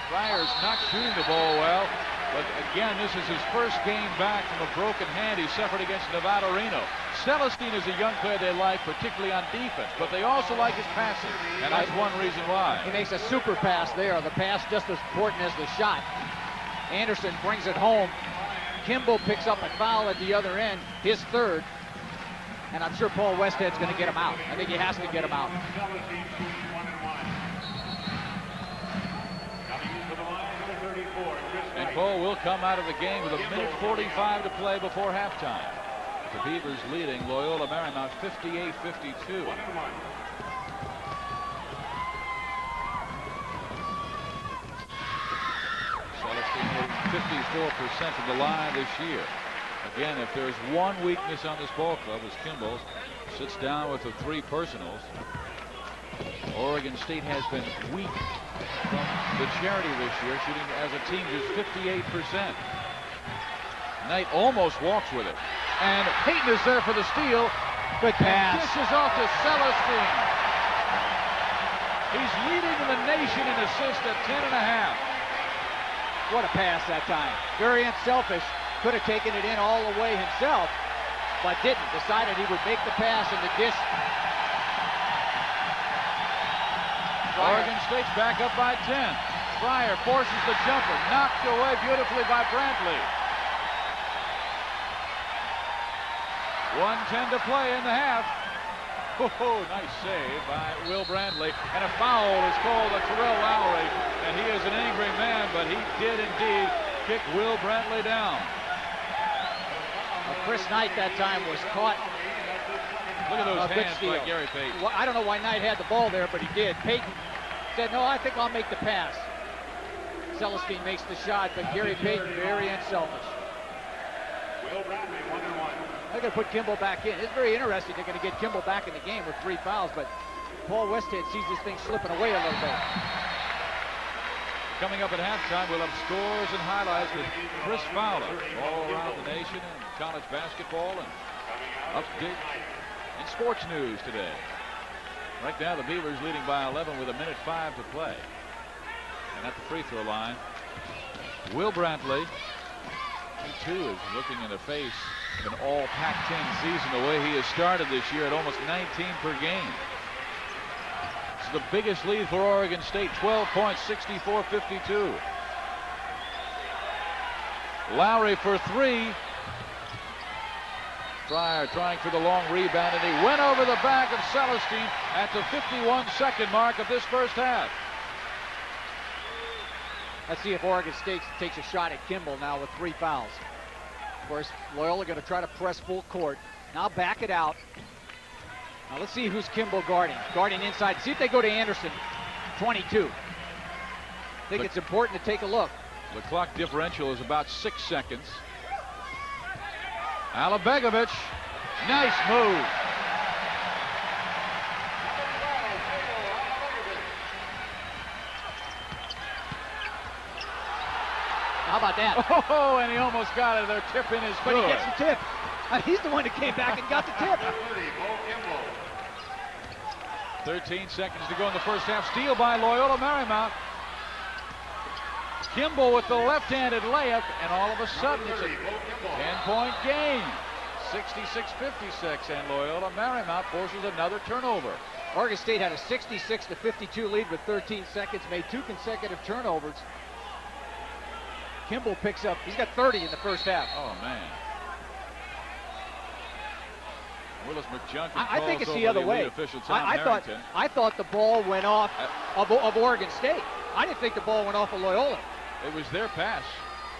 Fryer's not shooting the ball well. But again, this is his first game back from a broken hand he suffered against Nevada Reno. Celestine is a young player they like, particularly on defense, but they also like his passing, and that's one reason why. He makes a super pass there. The pass just as important as the shot. Anderson brings it home. Kimble picks up a foul at the other end, his third. And I'm sure Paul Westhead's going to get him out. I think he has to get him out. And Paul will come out of the game with 1:45 to play before halftime. The Beavers leading Loyola Marymount 58-52. Celestine hitting 54% from the line this year. Again, if there's one weakness on this ball club, it's Kimble. Sits down with the 3 personals. Oregon State has been weak from the charity this year, shooting as a team just 58%. Knight almost walks with it. And Payton is there for the steal. Good pass. Dishes off to Celestine. He's leading the nation in assists at 10.5. What a pass that time. Very unselfish. Could have taken it in all the way himself, but didn't. Decided he would make the pass and the dish. Oregon State's back up by 10. Fryer forces the jumper. Knocked away beautifully by Brantley. 1:10 to play in the half. Oh, nice save by Will Brantley. And a foul is called on Terrell Lowry. And he is an angry man, but he did indeed kick Will Brantley down. Chris Knight that time was caught. Look at those hands by Gary Payton. Well, I don't know why Knight had the ball there, but he did. Payton said, no, I think I'll make the pass. Celestine makes the shot, but Gary Payton very unselfish. They're going to put Kimble back in. It's very interesting. They're going to get Kimble back in the game with 3 fouls, but Paul Westhead sees this thing slipping away a little bit. Coming up at halftime, we'll have scores and highlights with Chris Fowler all around the nation and college basketball and update in sports news today. Right now, the Beavers leading by 11 with 1:05 to play. And at the free throw line, Will Brantley, he too is looking in the face of an all Pac-10 season the way he has started this year at almost 19 per game. It's the biggest lead for Oregon State, 12 points, 64-52. Lowry for 3. Fryer trying for the long rebound, and he went over the back of Celestine at the 51-second mark of this first half. Let's see if Oregon State takes a shot at Kimble now with 3 fouls. Of course, Loyola going to try to press full court. Now back it out. Now let's see who's Kimble guarding. Guarding inside. See if they go to Anderson, 22. I think it's important to take a look. The clock differential is about 6 seconds. Alabegovic, nice move. How about that? Oh, and he almost got it. Their tip in his foot. But he gets the tip. He's the one that came back and got the tip. 13 seconds to go in the first half. Steal by Loyola Marymount. Kimble with the left-handed layup, and all of a sudden it's a 10-point game. 66-56, and Loyola Marymount forces another turnover. Oregon State had a 66-52 lead with 13 seconds, made 2 consecutive turnovers. Kimble picks up, he's got 30 in the first half. Oh, man. Willis McJunkin I think it's the other way. I thought the ball went off of Oregon State. I didn't think the ball went off of Loyola. It was their pass.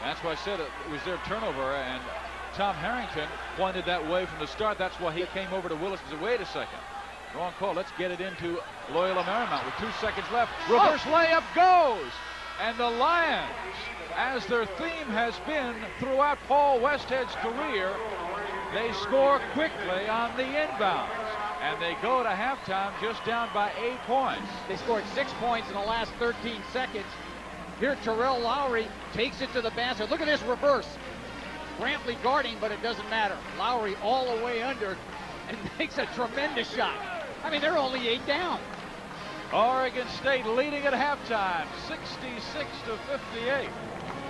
That's why I said it was their turnover, and Tom Harrington pointed that way from the start. That's why he came over to Willis and said, wait a second. Wrong call. Let's get it into Loyola Marymount with 2 seconds left. Reverse layup goes. And the Lions, as their theme has been throughout Paul Westhead's career, they score quickly on the inbounds. And they go to halftime just down by 8 points. They scored 6 points in the last 13 seconds. Here, Terrell Lowry takes it to the basket. Look at this reverse. Brantley guarding, but it doesn't matter. Lowry all the way under and makes a tremendous shot. I mean, they're only 8 down. Oregon State leading at halftime, 66-58.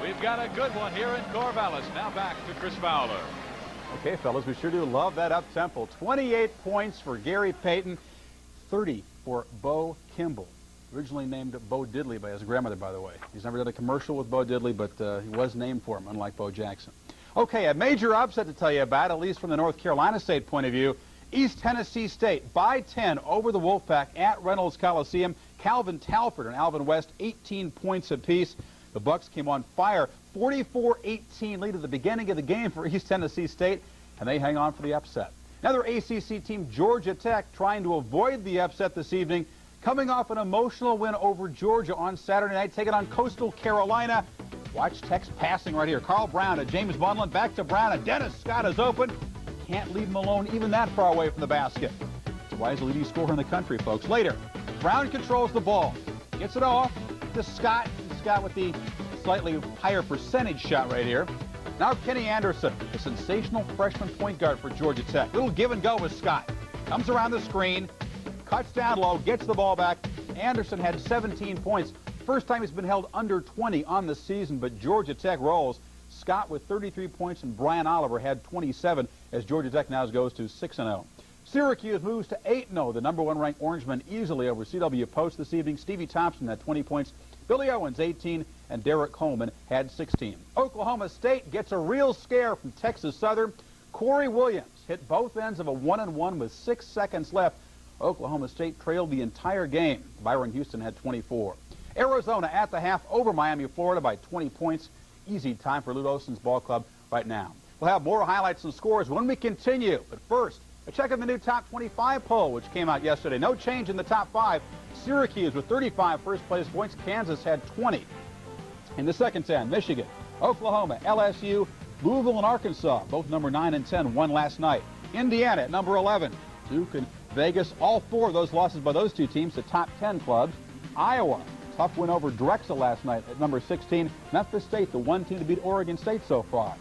We've got a good one here in Corvallis. Now back to Chris Fowler. Okay, fellas, we sure do love that up-tempo. 28 points for Gary Payton, 30 for Bo Kimble. Originally named Bo Diddley by his grandmother, by the way. He's never done a commercial with Bo Diddley, but he was named for him, unlike Bo Jackson. Okay, a major upset to tell you about, at least from the North Carolina State point of view. East Tennessee State by 10 over the Wolfpack at Reynolds Coliseum. Calvin Talford and Alvin West, 18 points apiece. The Bucks came on fire, 44-18 lead at the beginning of the game for East Tennessee State, and they hang on for the upset. Another ACC team, Georgia Tech, trying to avoid the upset this evening, coming off an emotional win over Georgia on Saturday night, taking on Coastal Carolina. Watch Tech's passing right here. Carl Brown to James Bundlin, back to Brown, and Dennis Scott is open. Can't leave him alone even that far away from the basket. It's why he's the leading scorer in the country, folks. Later, Brown controls the ball, gets it off to Scott. Scott with the slightly higher percentage shot right here. Now Kenny Anderson, a sensational freshman point guard for Georgia Tech. Little give and go with Scott. Comes around the screen, cuts down low, gets the ball back. Anderson had 17 points. First time he's been held under 20 on the season, but Georgia Tech rolls. Scott with 33 points and Brian Oliver had 27 as Georgia Tech now goes to 6-0. Syracuse moves to 8-0, the #1 ranked Orangemen easily over CW Post this evening. Stevie Thompson had 20 points. Billy Owens, 18, and Derek Coleman had 16. Oklahoma State gets a real scare from Texas Southern. Corey Williams hit both ends of a 1-and-1 with 6 seconds left. Oklahoma State trailed the entire game. Byron Houston had 24. Arizona at the half over Miami, Florida by 20 points. Easy time for Lute Olson's ball club right now. We'll have more highlights and scores when we continue. But first, a check of the new top 25 poll, which came out yesterday. No change in the top 5. Syracuse with 35 first-place points. Kansas had 20. In the second 10, Michigan, Oklahoma, LSU, Louisville, and Arkansas, both number 9 and 10, won last night. Indiana at number 11. Duke and Vegas, all 4 of those losses by those 2 teams to top 10 clubs. Iowa, tough win over Drexel last night at number 16. Memphis State, the one team to beat Oregon State so far.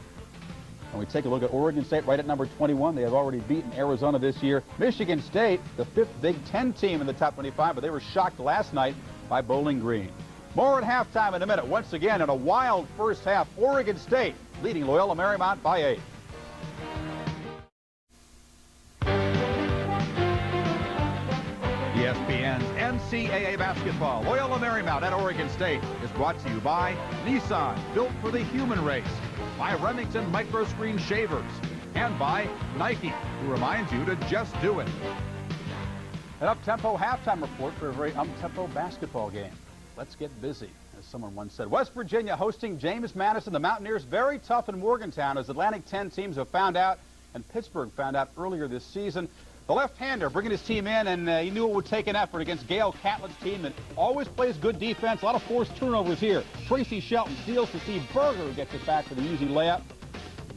And we take a look at Oregon State right at number 21. They have already beaten Arizona this year. Michigan State, the 5th Big Ten team in the top 25, but they were shocked last night by Bowling Green. More at halftime in a minute. Once again, in a wild first half, Oregon State leading Loyola Marymount by 8. ESPN's NCAA basketball, Loyola Marymount at Oregon State, is brought to you by Nissan, built for the human race, by Remington Microscreen Shavers, and by Nike, who reminds you to just do it. An up-tempo halftime report for a very up-tempo basketball game. Let's get busy, as someone once said. West Virginia hosting James Madison. The Mountaineers very tough in Morgantown, as Atlantic 10 teams have found out, and Pittsburgh found out earlier this season. The left-hander bringing his team in, and he knew it would take an effort against Gail Catlett's team that always plays good defense. A lot of forced turnovers here. Tracy Shelton steals to Steve Berger, who gets it back for the easy layup.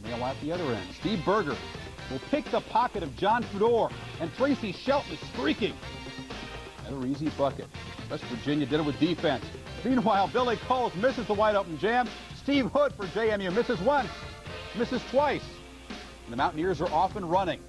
Nail out the other end. Steve Berger will pick the pocket of John Fedor, and Tracy Shelton is streaking. Another easy bucket. West Virginia did it with defense. Meanwhile, Billy Coles misses the wide-open jam. Steve Hood for JMU misses once, misses twice. And the Mountaineers are off and running.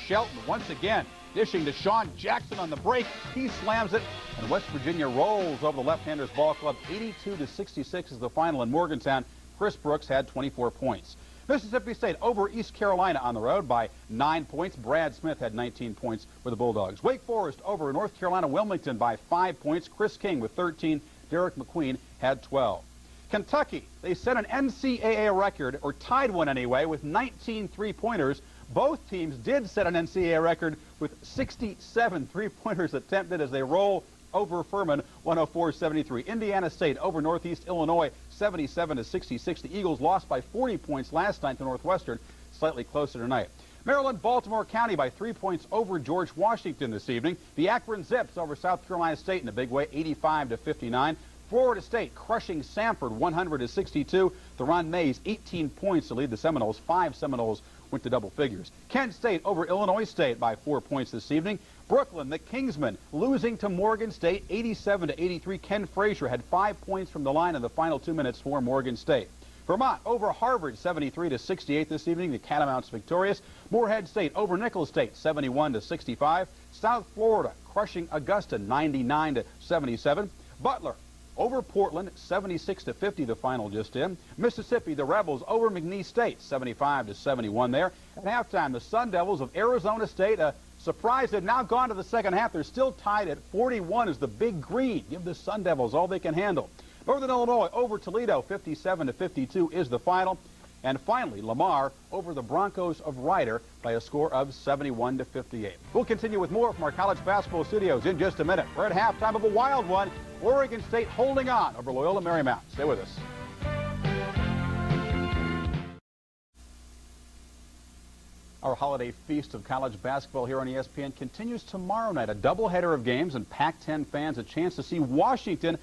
Shelton once again dishing to Sean Jackson on the break. He slams it, and West Virginia rolls over the left-handers ball club. 82-66 is the final in Morgantown. Chris Brooks had 24 points. Mississippi State over East Carolina on the road by 9 points. Brad Smith had 19 points for the Bulldogs. Wake Forest over North Carolina Wilmington by 5 points. Chris King with 13. Derek McQueen had 12. Kentucky, they set an NCAA record, or tied one anyway, with 19 three-pointers. Both teams did set an NCAA record with 67 three-pointers attempted as they roll over Furman, 104-73. Indiana State over Northeast Illinois, 77-66. The Eagles lost by 40 points last night to Northwestern, slightly closer tonight. Maryland, Baltimore County by 3 points over George Washington this evening. The Akron Zips over South Carolina State in a big way, 85-59. Florida State crushing Samford, 100-62. Theron Mays, 18 points to lead the Seminoles. 5 Seminoles went to double figures. Kent State over Illinois State by 4 points this evening. Brooklyn, the Kingsmen, losing to Morgan State, 87-83. Ken Frazier had 5 points from the line in the final 2 minutes for Morgan State. Vermont over Harvard, 73-68 this evening. The Catamounts victorious. Morehead State over Nicholls State, 71-65. South Florida crushing Augusta, 99-77. Butler over Portland, 76-50 the final just in. Mississippi, the Rebels over McNeese State, 75-71 there. At halftime, the Sun Devils of Arizona State, a surprise, they've now gone to the second half. They're still tied at 41 as the Big Green give the Sun Devils all they can handle. Northern Illinois over Toledo, 57-52 is the final. And finally, Lamar over the Broncos of Ryder by a score of 71-58. We'll continue with more from our college basketball studios in just a minute. We're at halftime of a wild one. Oregon State holding on over Loyola Marymount. Stay with us. Our holiday feast of college basketball here on ESPN continues tomorrow night. A doubleheader of games, and Pac-10 fans a chance to see Washington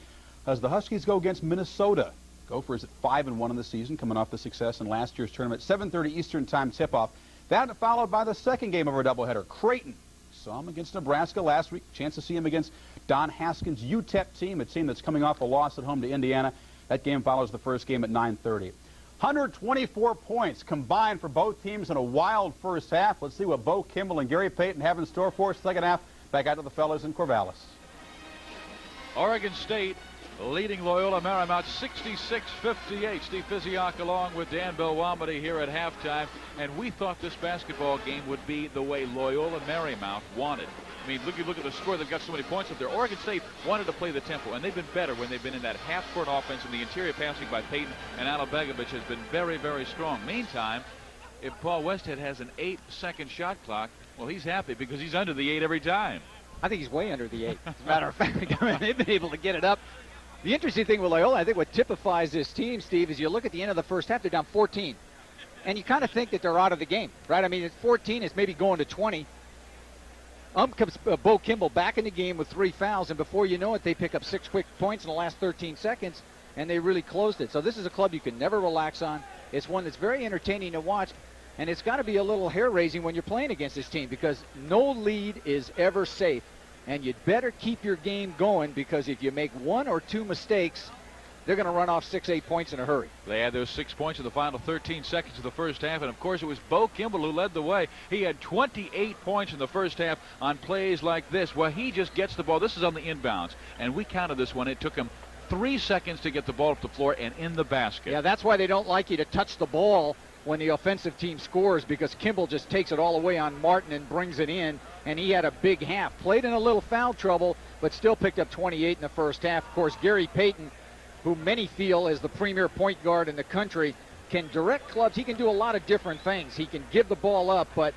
as the Huskies go against Minnesota. Gophers at 5-1 in the season, coming off the success in last year's tournament. 7:30 Eastern Time tip-off. That followed by the second game of our doubleheader. Creighton saw him against Nebraska last week. Chance to see him against Don Haskins' UTEP team, a team that's coming off a loss at home to Indiana. That game follows the first game at 9:30. 124 points combined for both teams in a wild first half. Let's see what Bo Kimble and Gary Payton have in store for us second half. Back out to the fellas in Corvallis. Oregon State leading Loyola Marymount 66-58. Steve Physiak along with Dan Belwamity here at halftime. And we thought this basketball game would be the way Loyola Marymount wanted. I mean, look at the score. They've got so many points up there. Oregon State wanted to play the tempo, and they've been better when they've been in that half-court offense, and the interior passing by Payton and Alabegovic has been very, very strong. Meantime, if Paul Westhead has an 8-second shot clock, well, he's happy because he's under the 8 every time. I think he's way under the 8. As a matter of fact, they've been able to get it up. The interesting thing with Loyola, I think what typifies this team, Steve, is you look at the end of the first half, they're down 14. And you kind of think that they're out of the game, right? I mean, it's 14, it's maybe going to 20. Comes Bo Kimble back in the game with 3 fouls, and before you know it, they pick up 6 quick points in the last 13 seconds, and they really closed it. So this is a club you can never relax on. It's one that's very entertaining to watch, and it's got to be a little hair-raising when you're playing against this team because no lead is ever safe, and you'd better keep your game going because if you make 1 or 2 mistakes, they're going to run off 6-8 points in a hurry. They had those 6 points in the final 13 seconds of the first half, and of course it was Bo Kimble who led the way. He had 28 points in the first half on plays like this. Well, he just gets the ball. This is on the inbounds, and we counted this one. It took him 3 seconds to get the ball up the floor and in the basket. Yeah, that's why they don't like you to touch the ball when the offensive team scores because Kimble just takes it all away on Martin and brings it in, and he had a big half. Played in a little foul trouble, but still picked up 28 in the first half. Of course, Gary Payton, who many feel is the premier point guard in the country, can direct clubs. He can do a lot of different things. He can give the ball up, but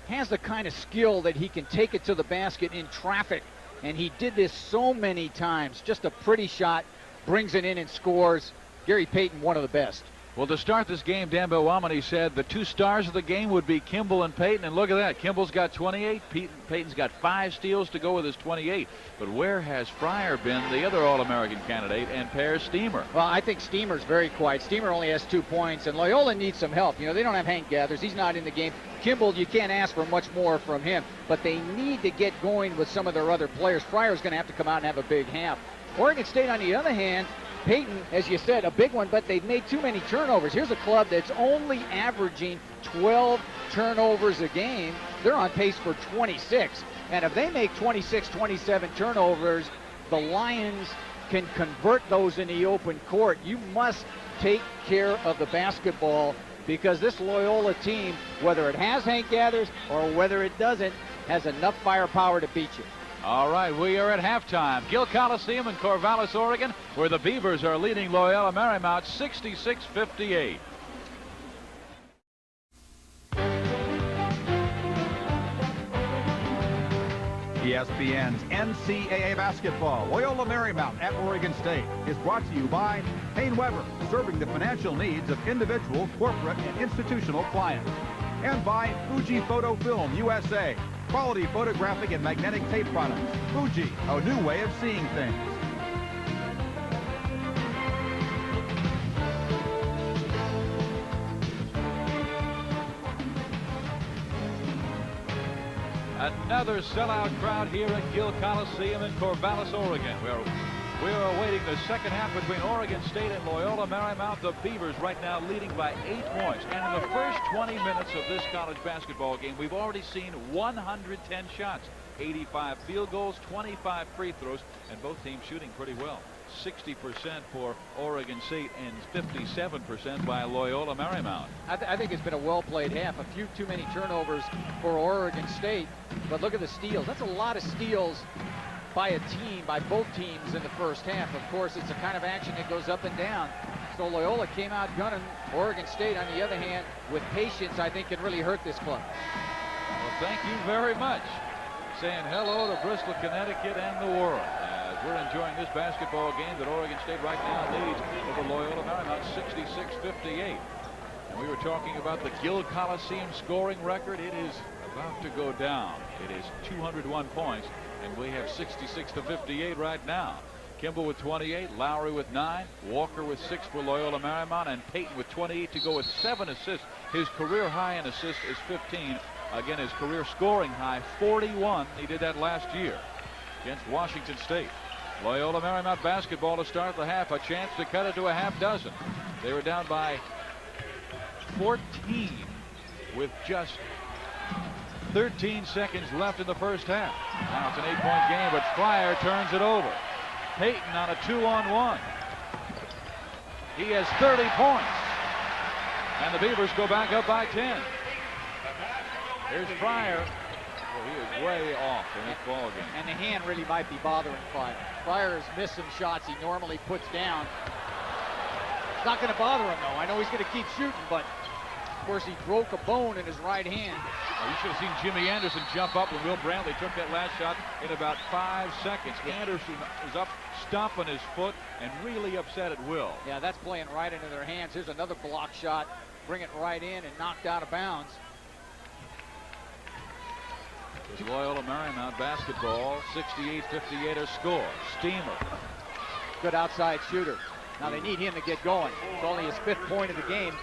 has the kind of skill that he can take it to the basket in traffic. And he did this so many times. Just a pretty shot, brings it in and scores. Gary Payton, one of the best. Well, to start this game, Dan Belwamity said the 2 stars of the game would be Kimble and Payton. And look at that. Kimble's got 28. Payton's got 5 steals to go with his 28. But where has Fryer been, the other All-American candidate, and Per Steamer? Well, I think Steamer's very quiet. Steamer only has 2 points, and Loyola needs some help. You know, they don't have Hank Gathers. He's not in the game. Kimble, you can't ask for much more from him. But they need to get going with some of their other players. Fryer's going to have to come out and have a big half. Oregon State, on the other hand, Payton, as you said, a big one, but they've made too many turnovers. Here's a club that's only averaging 12 turnovers a game. They're on pace for 26. And if they make 26, 27 turnovers, the Lions can convert those in the open court. You must take care of the basketball because this Loyola team, whether it has Hank Gathers or whether it doesn't, has enough firepower to beat you. All right, we are at halftime. Gill Coliseum in Corvallis, Oregon, where the Beavers are leading Loyola Marymount 66-58. ESPN's NCAA basketball, Loyola Marymount at Oregon State, is brought to you by Payne Weber, serving the financial needs of individual, corporate, and institutional clients. And by Fuji Photo Film USA, quality photographic and magnetic tape products. Fuji, a new way of seeing things. Another sellout crowd here at Gill Coliseum in Corvallis, Oregon. We're awaiting the second half between Oregon State and Loyola Marymount. The Beavers right now leading by 8 points. And in the first 20 minutes of this college basketball game, we've already seen 110 shots, 85 field goals, 25 free throws, and both teams shooting pretty well. 60% for Oregon State and 57% by Loyola Marymount. I think it's been a well-played half. A few too many turnovers for Oregon State. But look at the steals. That's a lot of steals by a team, by both teams in the first half. Of course, it's a kind of action that goes up and down. So Loyola came out gunning. Oregon State, on the other hand, with patience, I think can really hurt this club. Well, thank you very much. Saying hello to Bristol, Connecticut and the world. As we're enjoying this basketball game that Oregon State right now leads over Loyola Marymount 66-58. And we were talking about the Gill Coliseum scoring record. It is about to go down. It is 201 points, and we have 66-58 right now. Kimble with 28, Lowry with 9, Walker with 6 for Loyola Marymount, and Payton with 28 to go with 7 assists. His career high in assists is 15. Again, his career scoring high, 41. He did that last year against Washington State. Loyola Marymount basketball to start the half. A chance to cut it to a half dozen. They were down by 14 with just 13 seconds left in the first half. Now it's an 8-point game, but Fryer turns it over. Payton on a 2-on-1. He has 30 points. And the Beavers go back up by 10. Here's Fryer. Well, he is way off in this ball game. And the hand really might be bothering Fryer. Fryer has missed some shots he normally puts down. It's not going to bother him, though. I know he's going to keep shooting, but of course he broke a bone in his right hand. Well, you should have seen Jimmy Anderson jump up when Will Brantley took that last shot in about 5 seconds. Anderson is up, stomping his foot, and really upset at Will. Yeah, that's playing right into their hands. Here's another block shot. Bring it right in and knocked out of bounds. It's Loyola Marymount basketball, 68-58 a score. Steamer. Good outside shooter. Now they need him to get going. It's only his 5th point of the game.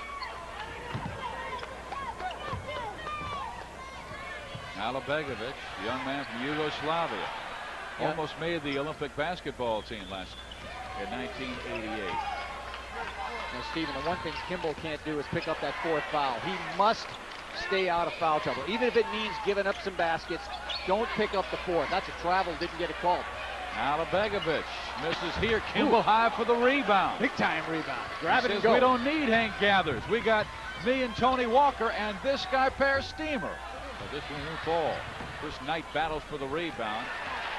Alabegovic, young man from Yugoslavia. Yeah. Almost made the Olympic basketball team last in 1988. Now, Stephen, the one thing Kimble can't do is pick up that 4th foul. He must stay out of foul trouble. Even if it means giving up some baskets, don't pick up the 4th. That's a travel, didn't get a call. Alabegovic misses here. Kimble high for the rebound. Big time rebound. Grab it and Says, go. we don't need Hank Gathers. We got me and Tony Walker and this guy, Per Steamer. But this one won't fall. First Knight battles for the rebound,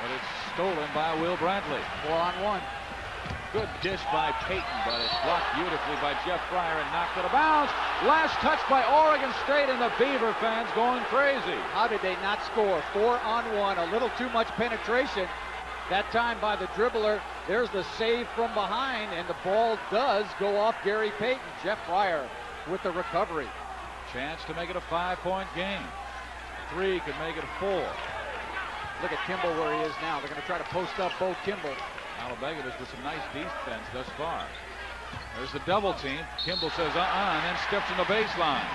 but it's stolen by Will Brantley. 4-on-1. Good dish by Payton, but it's blocked beautifully by Jeff Fryer and knocked out of bounds. Last touch by Oregon State, and the Beaver fans going crazy. How did they not score? 4-on-1, a little too much penetration. That time by the dribbler. There's the save from behind, and the ball does go off Gary Payton. Jeff Fryer with the recovery. Chance to make it a 5-point game. 3 could make it a 4. Look at Kimble where he is now. They're going to try to post up Bo Kimble. Alabegovic with some nice defense thus far. There's the double team. Kimble says and then steps in the baseline.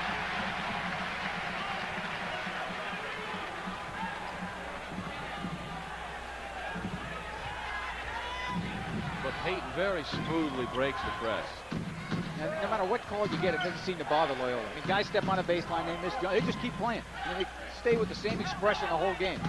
But Payton very smoothly breaks the press. No matter what call you get, it doesn't seem to bother Loyola. I mean, guys step on a baseline, they miss. They just keep playing. I mean, they stay with the same expression the whole game.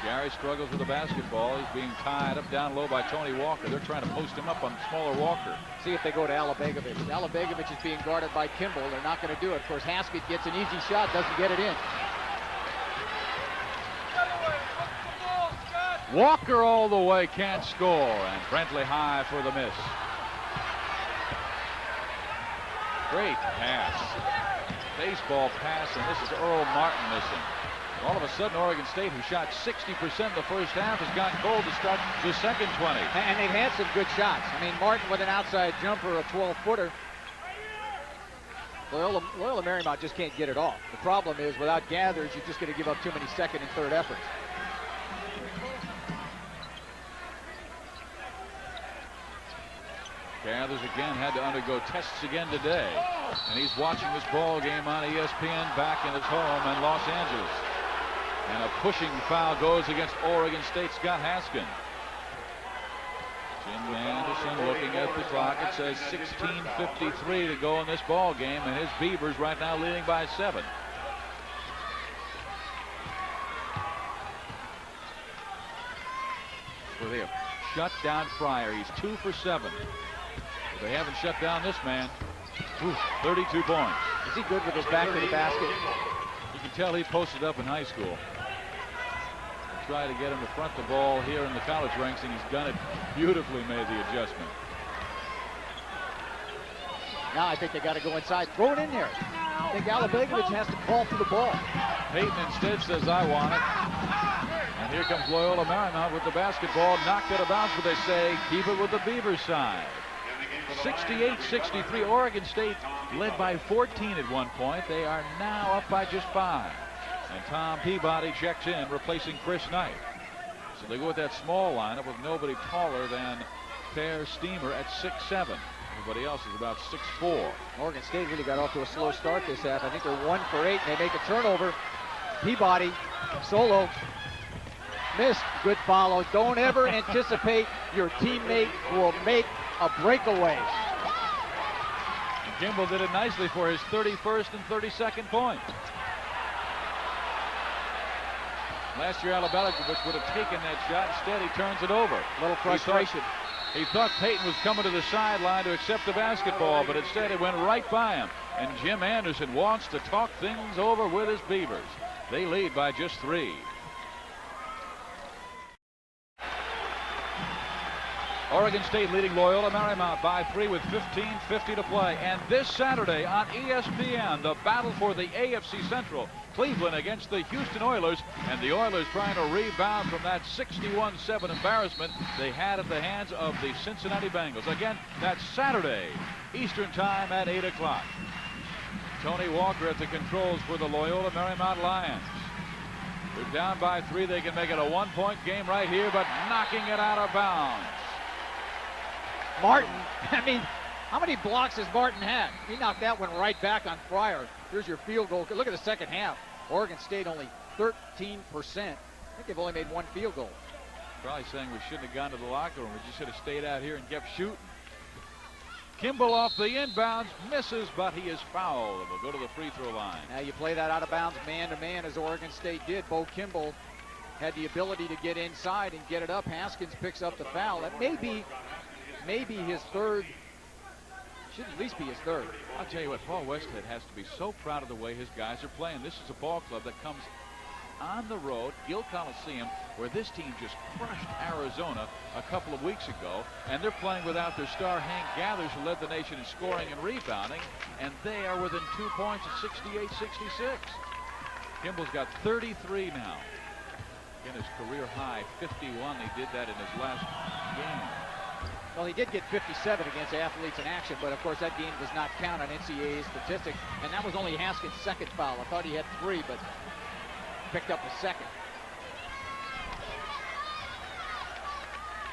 Gary struggles with the basketball. He's being tied up down low by Tony Walker. They're trying to post him up on smaller Walker. See if they go to Alabegovic. Alabegovic is being guarded by Kimble. They're not going to do it. Of course, Haskett gets an easy shot, doesn't get it in. Walker all the way, can't score, and Brantley high for the miss. Great pass. Baseball pass, and this is Earl Martin missing. All of a sudden, Oregon State, who shot 60% in the first half, has gotten cold to start the second 20. And they've had some good shots. I mean, Martin with an outside jumper, a 12-footer. Loyola Marymount just can't get it off. The problem is, without Gathers, you're just going to give up too many second and third efforts. Gathers again had to undergo tests again today. And he's watching this ball game on ESPN back in his home in Los Angeles. And a pushing foul goes against Oregon State's Scott Haskin. Jim Anderson looking at the clock. It says 16:53 to go in this ball game, and his Beavers right now leading by 7. Well, they have shut down Fryer. He's 2 for 7. But they haven't shut down this man. 32 points. Is he good with his back to the basket? You can tell he posted up in high school. Try to get him to front the ball here in the college ranks, and he's done it beautifully, made the adjustment. Now I think they got to go inside. Throw it in there. I think Alabegovic has to call for the ball. Payton instead says, I want it. And here comes Loyola Marymount with the basketball. Knocked out of bounds, but they say keep it with the Beavers side. 68-63. Oregon State led by 14 at one point. They are now up by just 5. And Tom Peabody checks in, replacing Chris Knight. So they go with that small lineup with nobody taller than Per Steamer at 6'7". Everybody else is about 6'4". Oregon State really got off to a slow start this half. I think they're 1 for 8, and they make a turnover. Peabody, solo, missed. Good follow. Don't ever anticipate your teammate will make a breakaway. And Kimble did it nicely for his 31st and 32nd point. Last year, Alabegovic would have taken that shot. Instead, he turns it over. A little frustration. He thought Payton was coming to the sideline to accept the basketball, but instead it went right by him. And Jim Anderson wants to talk things over with his Beavers. They lead by just 3. Oregon State leading Loyola Marymount by 3 with 15:50 to play. And this Saturday on ESPN, the battle for the AFC Central. Cleveland against the Houston Oilers, and the Oilers trying to rebound from that 61-7 embarrassment they had at the hands of the Cincinnati Bengals. Again, that's Saturday, Eastern Time at 8 o'clock. Tony Walker at the controls for the Loyola Marymount Lions. They're down by 3. They can make it a 1-point game right here, but knocking it out of bounds. Martin, I mean, how many blocks has Martin had? He knocked that one right back on Fryer. Here's your field goal. Look at the second half. Oregon State only 13%. I think they've only made 1 field goal. Probably saying we shouldn't have gone to the locker room. We just should have stayed out here and kept shooting. Kimble off the inbounds, misses, but he is fouled and will go to the free throw line. Now you play that out of bounds man-to-man as Oregon State did. Bo Kimble had the ability to get inside and get it up. Haskins picks up the foul. That may be his third. Should at least be his third. I'll tell you what, Paul Westhead has to be so proud of the way his guys are playing. This is a ball club that comes on the road, Gill Coliseum, where this team just crushed Arizona a couple of weeks ago, and they're playing without their star Hank Gathers, who led the nation in scoring and rebounding, and they are within 2 points at 68-66. Kimble's got 33 now. Again, his career high, 51. He did that in his last game. Well, he did get 57 against Athletes in Action, but of course that game does not count on NCAA statistics, and that was only Haskins' second foul. I thought he had 3, but picked up the second.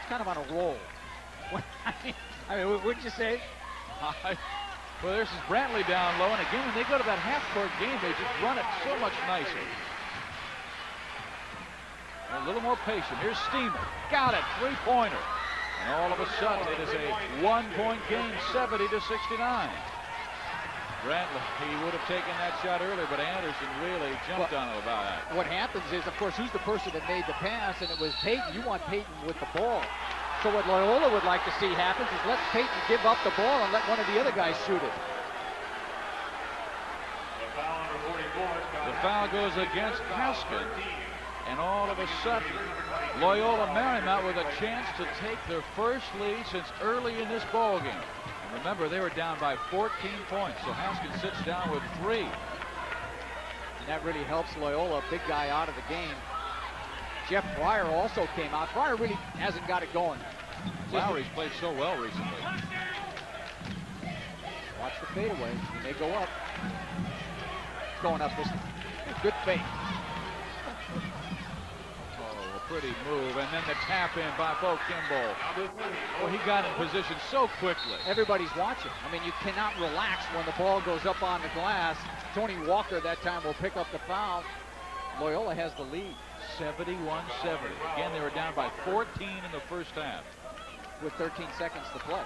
It's kind of on a roll. I mean, wouldn't you say? Well, there's this Brantley down low, and again, when they go to that half-court game, they just run it so much nicer. A little more patient. Here's Steamer. Got it. 3-pointer. And all of a sudden, it is a 1-point game, 70-69. Brantley, he would have taken that shot earlier, but Anderson really jumped on it about that. What happens is, of course, who's the person that made the pass, and it was Payton. You want Payton with the ball. So what Loyola would like to see happens is let Payton give up the ball and let one of the other guys shoot it. The foul goes against Haskins. And all of a sudden, Loyola Marymount with a chance to take their first lead since early in this ball game. And remember, they were down by 14 points, so Haskins sits down with 3. And that really helps Loyola, big guy out of the game. Jeff Fryer also came out. Fryer really hasn't got it going. Lowry's played so well recently. Watch the fadeaway. He may go up. It's going up this time. Good fake. Pretty move, and then the tap in by Bo Kimble. Well, he got in position so quickly. Everybody's watching. I mean, you cannot relax when the ball goes up on the glass. Tony Walker that time will pick up the foul. Loyola has the lead. 71-70. Again, they were down by 14 in the first half. With 13 seconds to play.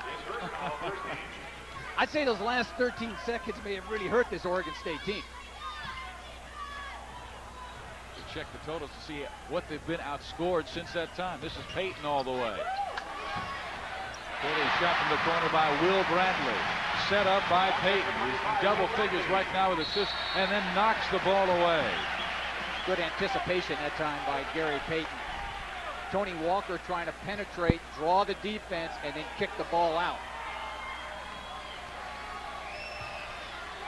I'd say those last 13 seconds may have really hurt this Oregon State team. Check the totals to see what they've been outscored since that time. This is Payton all the way. Pretty shot from the corner by Will Bradley. Set up by Payton. He's in double figures right now with assists, and then knocks the ball away. Good anticipation that time by Gary Payton. Tony Walker trying to penetrate, draw the defense, and then kick the ball out.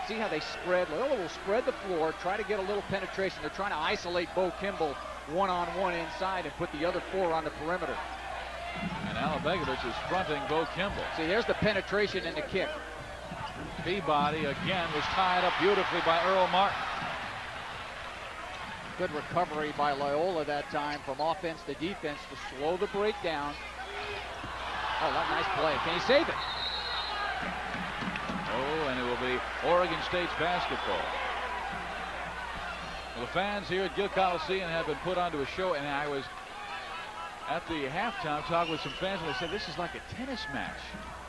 See how they spread? Loyola will spread the floor, try to get a little penetration. They're trying to isolate Bo Kimble one-on-one inside and put the other 4 on the perimeter. And Alabegovich is fronting Bo Kimble. See, there's the penetration and the kick. Peabody again was tied up beautifully by Earl Martin. Good recovery by Loyola that time from offense to defense to slow the break down. Oh, what a nice play. Can he save it? Oh, and it will be Oregon State's basketball. Well, the fans here at Gill Coliseum have been put onto a show, and I was at the halftime talking with some fans, and they said this is like a tennis match.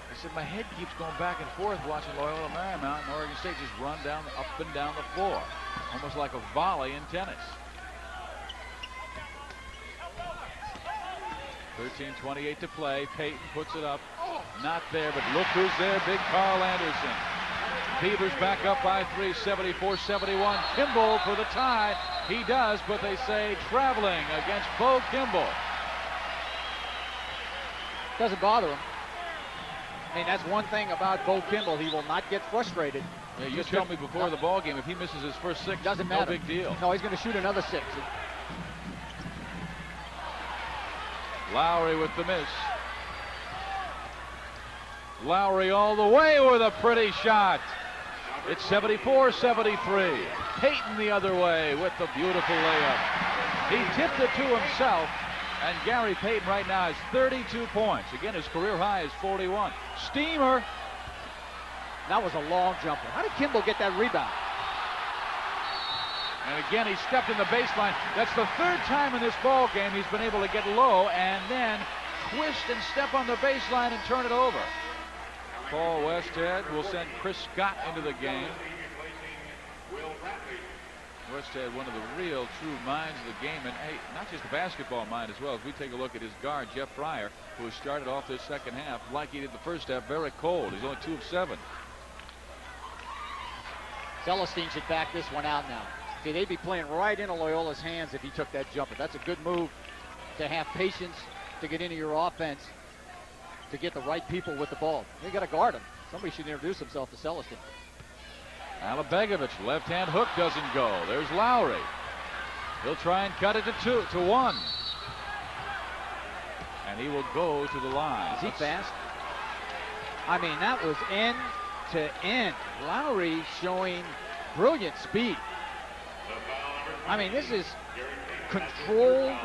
They said my head keeps going back and forth watching Loyola Marymount and Oregon State just run down up and down the floor, almost like a volley in tennis. 13:28 to play. Payton puts it up. Not there, but look who's there. Big Carl Anderson. Beavers back up by 3, 74-71. Kimble for the tie. He does, but they say traveling against Bo Kimble. Doesn't bother him. I mean, that's one thing about Bo Kimble. He will not get frustrated. Yeah, you told me before the ball game if he misses his first 6, doesn't matter. No big deal. No, he's going to shoot another 6. Lowry with the miss. Lowry all the way with a pretty shot. It's 74-73. Payton the other way with the beautiful layup. He tipped it to himself, and Gary Payton right now has 32 points. Again, his career high is 41. Steamer. That was a long jumper. How did Kimble get that rebound? And again, he stepped in the baseline. That's the 3rd time in this ball game he's been able to get low and then twist and step on the baseline and turn it over. Paul Westhead will send Chris Scott into the game. Westhead, one of the real true minds of the game, and hey, not just a basketball mind as well. As we take a look at his guard, Jeff Fryer, who has started off this second half like he did the first half, very cold. He's only 2 of 7. Celestine should back this one out now. See, they'd be playing right into Loyola's hands if he took that jumper. That's a good move to have patience to get into your offense, to get the right people with the ball. You got to guard him. Somebody should introduce himself to Celestine. Alabegovich, left-hand hook doesn't go. There's Lowry. He'll try and cut it to 1. And he will go to the line. Is he fast? I mean, that was end to end. Lowry showing brilliant speed. I mean, this is controlled.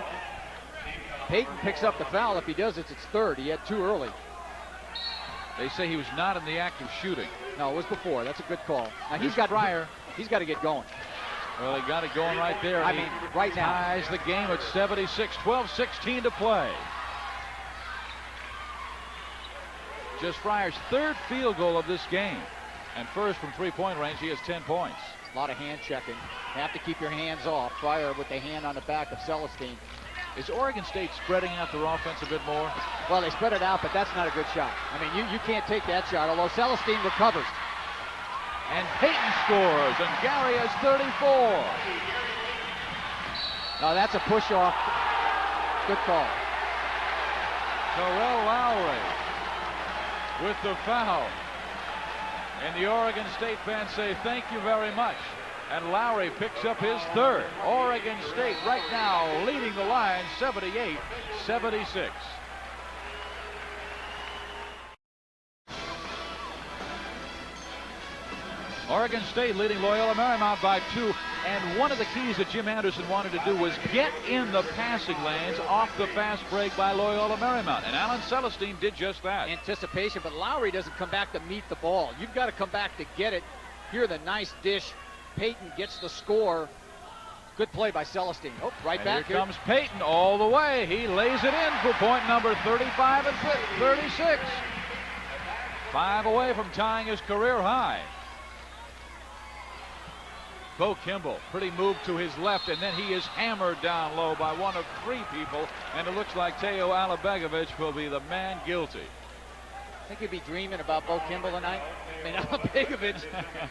Payton picks up the foul. If he does, it's 3rd. He had 2 early. They say he was not in the act of shooting. No, it was before. That's a good call. Now he's got Fryer. He's got to get going. Well, they got it going right there. I mean, right now. Ties the game at 76. 12-16 to play. Just Fryer's 3rd field goal of this game. And first from 3-point range, he has 10 points. A lot of hand checking. You have to keep your hands off. Fryer with the hand on the back of Celestine. Is Oregon State spreading out their offense a bit more? Well, they spread it out, but that's not a good shot. I mean, you can't take that shot, although Celestine recovers. And Payton scores, and Gary has 34. Now that's a push-off. Good call. Terrell Lowry with the foul. And the Oregon State fans say thank you very much. And Lowry picks up his 3rd. Oregon State right now leading the line 78-76. Oregon State leading Loyola Marymount by 2. And one of the keys that Jim Anderson wanted to do was get in the passing lanes off the fast break by Loyola Marymount. And Alan Celestine did just that. Anticipation, but Lowry doesn't come back to meet the ball. You've got to come back to get it. Here, the nice dish. Payton gets the score. Good play by Celestine. Oh, right and back here comes Payton all the way. He lays it in for point number 35 and 36. 5 away from tying his career high. Bo Kimble, pretty move to his left, and then he is hammered down low by one of 3 people, and it looks like Teo Alabegovich will be the man guilty. I think he'd be dreaming about Bo Kimble tonight. I mean, Beavers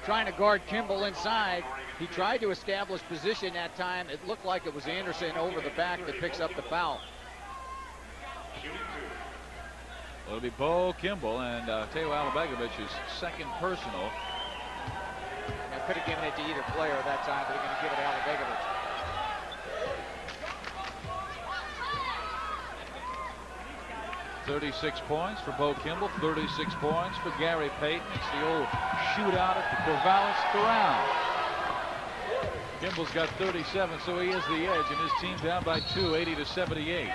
trying to guard Kimble inside. He tried to establish position that time. It looked like it was Anderson over the back that picks up the foul. Well, it'll be Bo Kimble and Teo Alabegovich's second personal. I could have given it to either player at that time, but they're going to give it to Alabegovich. 36 points for Bo Kimble, 36 points for Gary Payton. It's the old shootout at the Corvallis Corral. Kimble's got 37, so he is the edge, and his team down by 2, 80-78.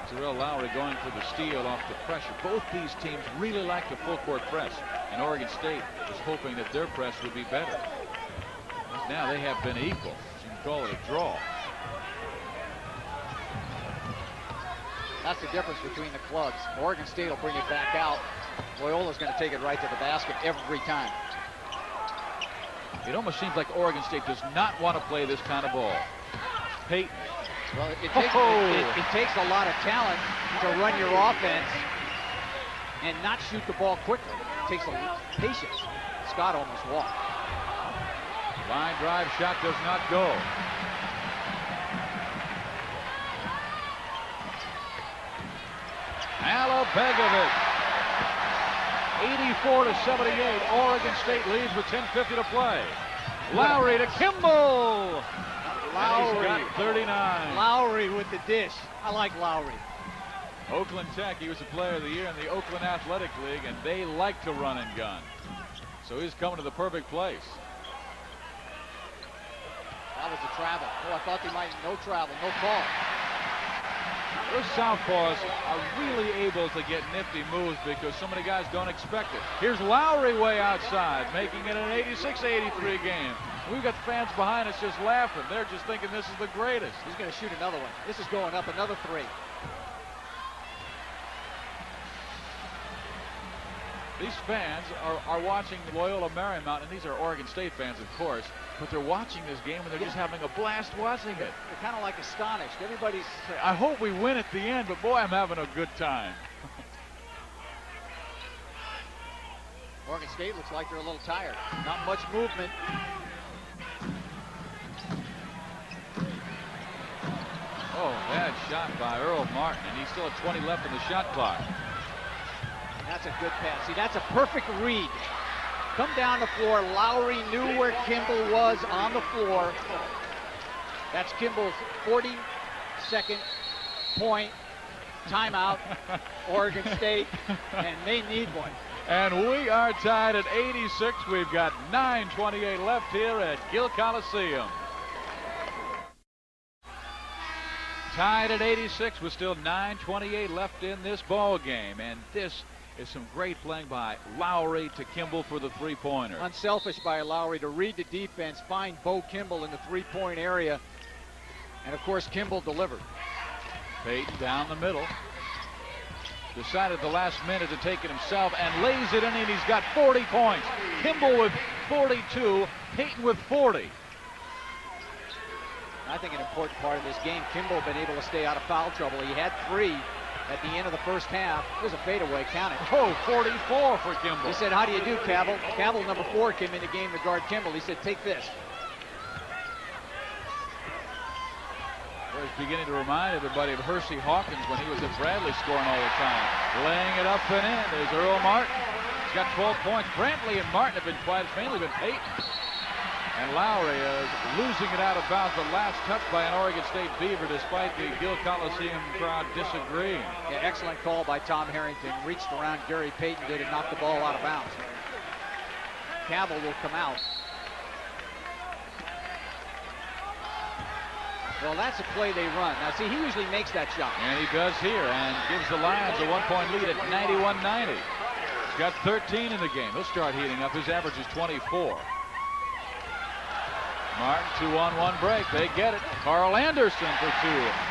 Terrell Lowry going for the steal off the pressure. Both these teams really like the full court press, and Oregon State was hoping that their press would be better. Now they have been equal, so you can call it a draw. That's the difference between the clubs. Oregon State will bring it back out. Loyola's going to take it right to the basket every time. It almost seems like Oregon State does not want to play this kind of ball. Payton. Well, it takes a lot of talent to run your offense and not shoot the ball quickly. It takes a lot of patience. Scott almost walked. Line drive shot does not go. Alabegovich. 84-78. Oregon State leads with 10:50 to play. Lowry to Kimble. Lowry. And he's got 39. Lowry with the dish. I like Lowry. Oakland Tech, he was the player of the year in the Oakland Athletic League, and they like to run and gun. So he's coming to the perfect place. That was a travel. Oh, I thought they might no travel, no call. Those southpaws are really able to get nifty moves because so many guys don't expect it. Here's Lowry way outside, making it an 86-83 game. We've got fans behind us just laughing. They're just thinking this is the greatest. He's going to shoot another one. This is going up, another three. These fans are watching Loyola Marymount, and these are Oregon State fans, of course, but they're watching this game and they're just having a blast watching it. They're kind of like astonished. Everybody's... I hope we win at the end, but boy, I'm having a good time. Oregon State looks like they're a little tired. Not much movement. Oh, bad shot by Earl Martin, and he's still at 20 left in the shot clock. That's a good pass. See, that's a perfect read. Come down the floor. Lowry knew where Kimble was on the floor. That's Kimble's 42nd point. Timeout. Oregon State, and they need one. And we are tied at 86. We've got 9:28 left here at Gill Coliseum. Tied at 86 with still 9:28 left in this ball game, and this is some great playing by Lowry to Kimble for the three-pointer. Unselfish by Lowry to read the defense, find Bo Kimble in the three-point area, and of course Kimble delivered. Payton down the middle. Decided the last minute to take it himself and lays it in, and he's got 40 points. Kimble with 42, Payton with 40. I think an important part of this game, Kimble been able to stay out of foul trouble. He had 3 at the end of the first half. There's a fadeaway, count it. Oh, 44 for Kimble. He said, how do you do, Cabell? Cabell, number 4, came in the game to guard Kimble. He said, take this. Well, he's beginning to remind everybody of Hersey Hawkins when he was at Bradley scoring all the time. Laying it up and in. There's Earl Martin. He's got 12 points. Brantley and Martin have been quiet. It's mainly been Payton. And Lowry is losing it out of bounds. The last touch by an Oregon State Beaver, despite the Gill Coliseum crowd disagreeing. Yeah, excellent call by Tom Harrington. Reached around Gary Payton, did and knocked the ball out of bounds. Cabell will come out. Well, that's a play they run. Now, see, he usually makes that shot. And he does here and gives the Lions a 1-point lead at 91-90. He's got 13 in the game. He'll start heating up. His average is 24. Martin, 2-on-1 break. They get it. Carl Anderson for 2.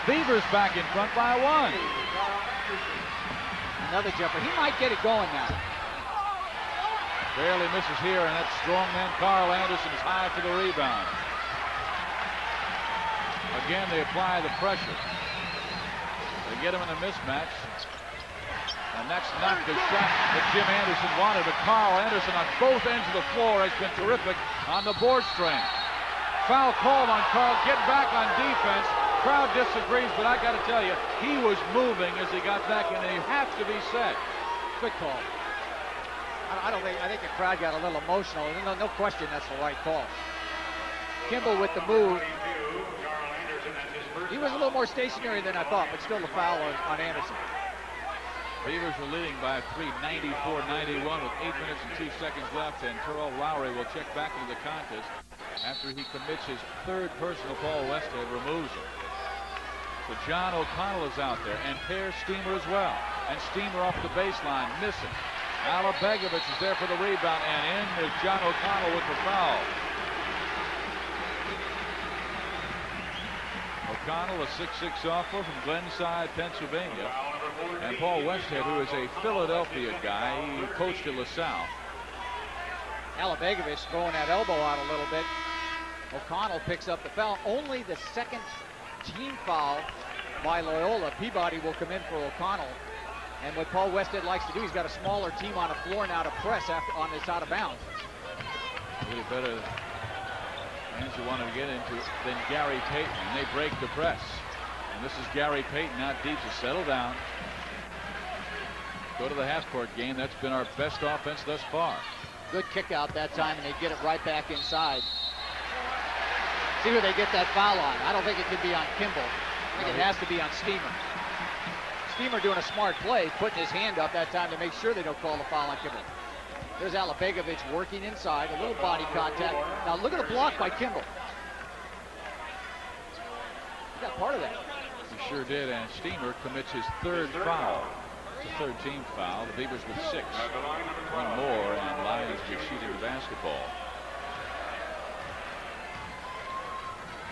Beavers back in front by 1. Another jumper. He might get it going now. Barely misses here, and that strong man Carl Anderson is high for the rebound. Again, they apply the pressure. They get him in a mismatch. And that's not the shot that Jim Anderson wanted. But Carl Anderson on both ends of the floor has been terrific on the board strength. Foul called on Carl. Get back on defense. Crowd disagrees, but I got to tell you, he was moving as he got back, and he has to be set. Good call. I think the crowd got a little emotional. No question that's the right call. Kimble with the move. He was a little more stationary than I thought, but still the foul on Anderson. Beavers are leading by 3, 94-91 with 8 minutes and 2 seconds left, and Terrell Lowry will check back into the contest after he commits his third personal. Paul Westhead removes him. So John O'Connell is out there, and Per Steamer as well. And Steamer off the baseline, missing. Alabegovic is there for the rebound, and in is John O'Connell with the foul. O'Connell, a 6'6 sophomore from Glenside, Pennsylvania. And Paul Westhead, who is a Philadelphia guy, he coached at LaSalle. Alabegovic throwing that elbow out a little bit. O'Connell picks up the foul. Only the second team foul by Loyola. Peabody will come in for O'Connell. And what Paul Westhead likes to do, he's got a smaller team on the floor now to press on this out of bounds. Really better hands you want to get into than Gary Payton, and they break the press. And this is Gary Payton out deep to settle down. Go to the half-court game. That's been our best offense thus far. Good kick out that time, and they get it right back inside. See who they get that foul on. I don't think it could be on Kimble. I think it has to be on Steamer. Steamer doing a smart play, putting his hand up that time to make sure they don't call the foul on Kimble. There's Alabegovic working inside, a little body contact. Now look at the block by Kimble. He got part of that. He sure did, and Steamer commits his third foul. It's a third team foul. The Beavers with 6. One more, and Lions be shooting the basketball.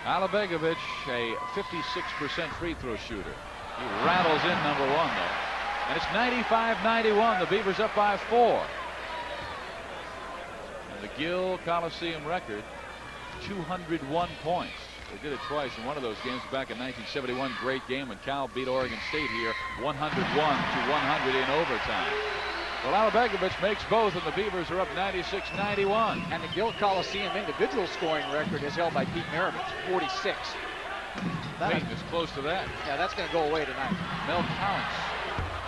Alabegovic, a 56% free throw shooter. He rattles in number 1, though. And it's 95-91. The Beavers up by 4. And the Gill Coliseum record, 201 points. They did it twice in one of those games back in 1971. Great game when Cal beat Oregon State here 101-100 in overtime. Well, Alabegovic makes both, and the Beavers are up 96-91. And the Gill Coliseum individual scoring record is held by Pete Maravich, 46. Payton is close to that. Yeah, that's going to go away tonight. Mel Collins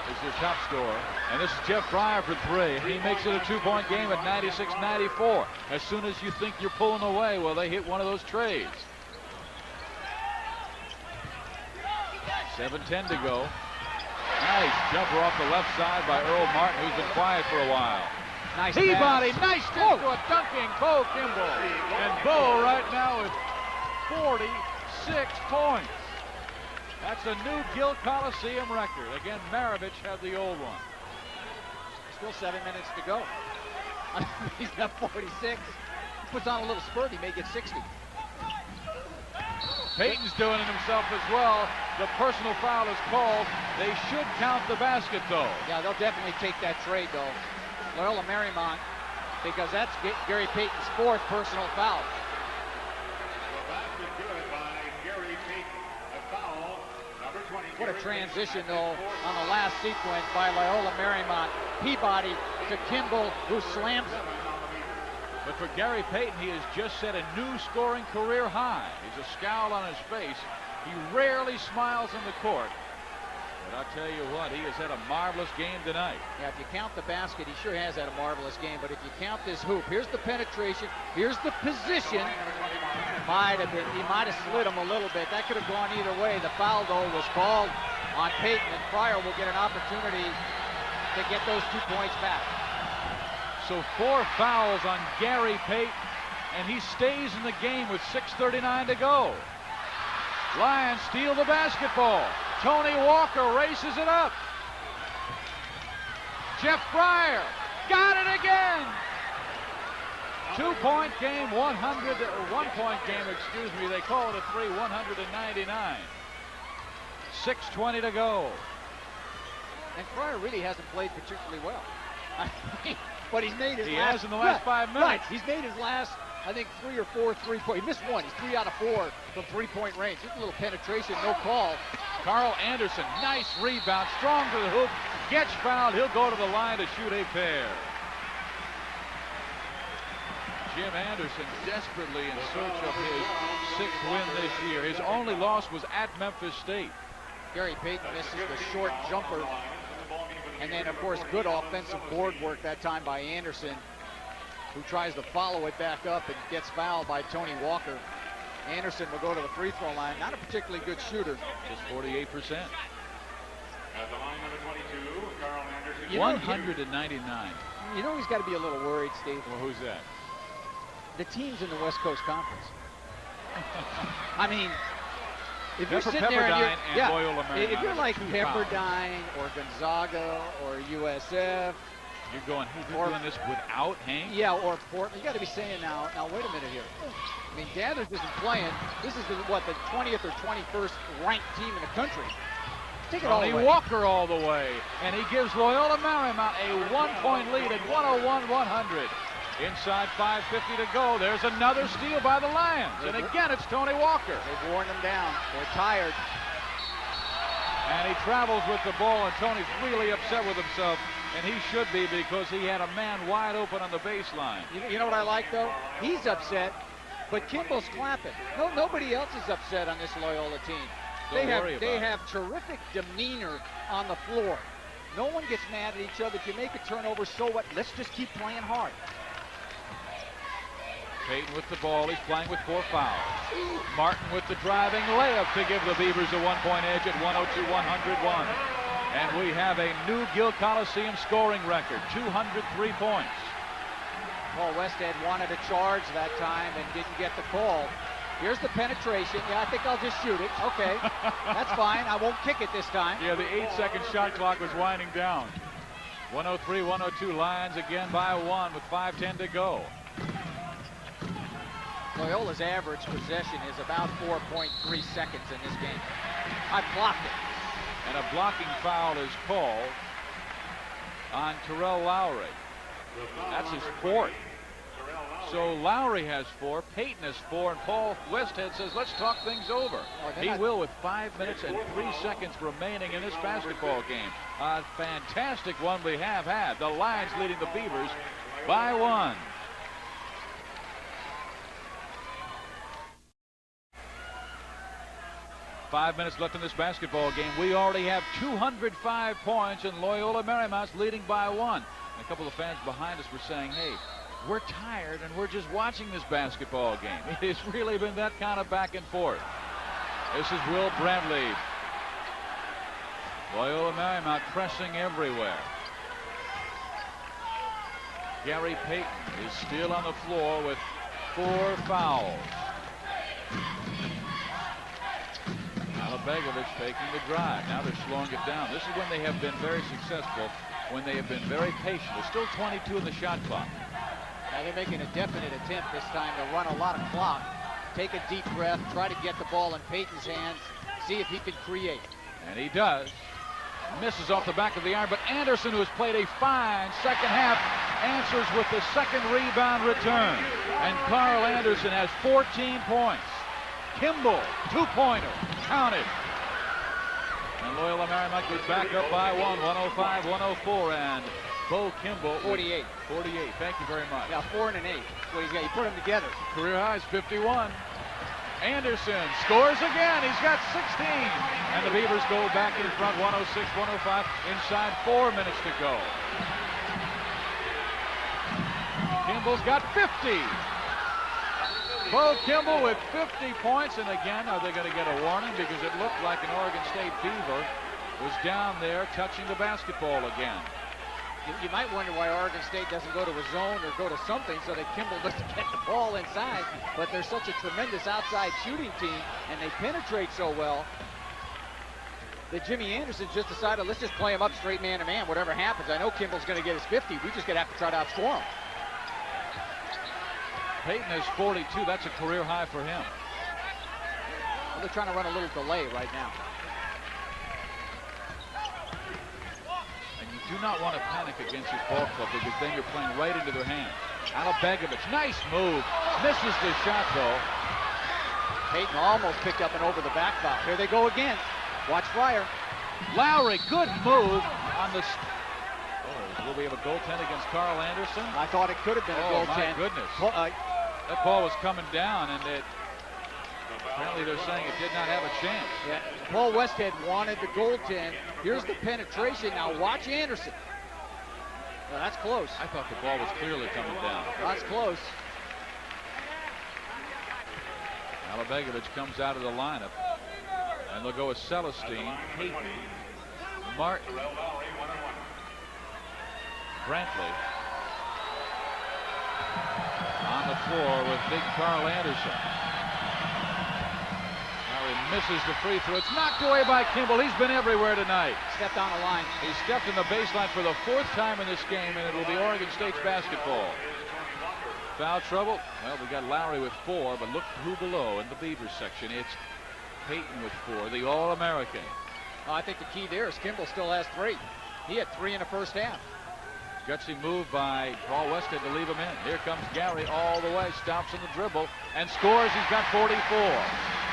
is their top scorer. And this is Jeff Fryer for 3. He makes it a 2-point game at 96-94. As soon as you think you're pulling away, well, they hit one of those trades. 7:10 to go. Nice jumper off the left side by Earl Martin, who's been quiet for a while. Nice Peabody, pass. nice to a dunking Bo Kimble. And Bo right now with 46 points. That's a new Gill Coliseum record. Again, Maravich had the old one. Still 7 minutes to go. He's got 46. He puts on a little spurt, he may get 60. Payton's doing it himself as well. The personal foul is called. They should count the basket, though. Yeah, they'll definitely take that trade, though. Loyola Marymount, because that's Gary Payton's 4th personal foul. What a transition, though, on the last sequence by Loyola Marymount. Peabody to Kimble, who slams him. But for Gary Payton, he has just set a new scoring career high. He's a scowl on his face. He rarely smiles in the court. But I'll tell you what, he has had a marvelous game tonight. Yeah, if you count the basket, he sure has had a marvelous game. But if you count this hoop, here's the penetration, here's the position. He might have slid him a little bit. That could have gone either way. The foul, though, was called on Payton, and Fryer will get an opportunity to get those 2 points back. So 4 fouls on Gary Payton, and he stays in the game with 6:39 to go. Lions steal the basketball. Tony Walker races it up. Jeff Fryer got it again. 2-point game, 1-point game, excuse me. They call it a 3, 199. 6:20 to go. And Fryer really hasn't played particularly well. But he's made his he last. Has in the last 5 minutes. Right. He's made his last, I think, 3 or 4 3-point. He missed one. He's 3 out of 4 from 3-point range. Just a little penetration, no call. Carl Anderson, nice rebound, strong to the hoop, gets fouled. He'll go to the line to shoot a pair. Jim Anderson desperately in search of his 6th win this year. His only loss was at Memphis State. Gary Payton misses the short jumper. And then, of course, good offensive board work that time by Anderson, who tries to follow it back up and gets fouled by Tony Walker. Anderson will go to the free throw line. Not a particularly good shooter. Just 48%. At the line, number 22, Carl Anderson. 199. You know he's got to be a little worried, Steve. Well, who's that? The teams in the West Coast Conference. I mean, if you're sitting there and Loyola Marymount, if you're like Pepperdine or Gonzaga or USF, you're going, hey, they're doing this without Hank? Yeah, or Portland. You got to be saying now, wait a minute here. I mean, Gathers isn't playing. This is the 20th or 21st ranked team in the country. Take it all away. Tony Walker all the way, and he gives Loyola Marymount a 1-point lead at 101-100. Inside 5:50 to go. There's another steal by the Lions. And again, it's Tony Walker. They've worn them down. They're tired. And he travels with the ball, and Tony's really upset with himself. And he should be, because he had a man wide open on the baseline. You know what I like, though? He's upset, but Kimble's clapping. Nobody else is upset on this Loyola team. They have terrific demeanor on the floor. No one gets mad at each other. If you make a turnover, so what? Let's just keep playing hard. Payton with the ball. He's playing with 4 fouls. Martin with the driving layup to give the Beavers a 1-point edge at 102-101. And we have a new Gill Coliseum scoring record, 203 points. Paul Westhead wanted a charge that time and didn't get the call. Here's the penetration. Yeah, I think I'll just shoot it. Okay, that's fine. I won't kick it this time. Yeah, the 8-second shot clock was winding down. 103-102, Lions again by 1 with 5:10 to go. Loyola's average possession is about 4.3 seconds in this game. I blocked it. And a blocking foul is called on Terrell Lowry. That's his 4th. So Lowry has 4, Payton has 4, and Paul Westhead says, let's talk things over. He will with 5 minutes and 3 seconds remaining in this basketball game. A fantastic one we have had. The Lions leading the Beavers by 1. Five minutes left in this basketball game. We already have 205 points, and Loyola Marymount's leading by 1. And a couple of fans behind us were saying, hey, we're tired and we're just watching this basketball game. It has really been that kind of back and forth. This is Will Brantley. Loyola Marymount pressing everywhere. Gary Payton is still on the floor with 4 fouls. Begovic taking the drive. Now they're slowing it down. This is when they have been very successful, when they have been very patient. There's still 22 in the shot clock. Now they're making a definite attempt this time to run a lot of clock. Take a deep breath, try to get the ball in Payton's hands, see if he can create. And he does. Misses off the back of the iron, but Anderson, who has played a fine second half, answers with the second rebound return. And Carl Anderson has 14 points. Kimble, 2-pointer, counted. And Loyola Marymount goes back up by 1, 105-104, and Bo Kimble. 48. 48, thank you very much. Yeah, 4 and an 8. That's what he's got. You put them together. Career highs 51. Anderson scores again. He's got 16. And the Beavers go back in front, 106-105, inside 4 minutes to go. Kimble's got 50. Bo Kimble with 50 points, and again, are they going to get a warning? Because it looked like an Oregon State Beaver was down there touching the basketball again. You might wonder why Oregon State doesn't go to a zone or go to something so that Kimble doesn't get the ball inside. But they're such a tremendous outside shooting team, and they penetrate so well that Jimmy Anderson just decided, let's just play him up straight man-to-man. Whatever happens, I know Kimble's going to get his 50. We just going to have to try to outscore him. Payton has 42. That's a career high for him. Well, they're trying to run a little delay right now. And you do not want to panic against this ball club, because then you're playing right into their hands. Begovic, nice move. Misses the shot, though. Payton almost picked up an over the back foul. Here they go again. Watch Fryer. Lowry, good move on the... Oh, will we have a goaltend against Carl Anderson? I thought it could have been a Oh, goaltend. my goodness. That ball was coming down, and apparently they're saying it did not have a chance. Yeah, Paul Westhead wanted the goaltend. Here's the penetration. Now watch Anderson. Well, that's close. I thought the ball was clearly coming down. That's close. Alabegovich comes out of the lineup, and they'll go with Celestine, Payton, Martin, Brantley on the floor with big Carl Anderson. He misses the free throw. It's knocked away by Kimble. He's been everywhere tonight. Stepped on the line. He stepped in the baseline for the 4th time in this game, and it will be Oregon State's basketball. Foul trouble. Well, we got Lowry with 4, but look who below in the Beavers section. It's Payton with 4, the All-American. I think the key there is Kimble still has 3. He had 3 in the first half. Gutsy move by Paul Westhead to leave him in. Here comes Gary all the way, stops in the dribble, and scores. He's got 44.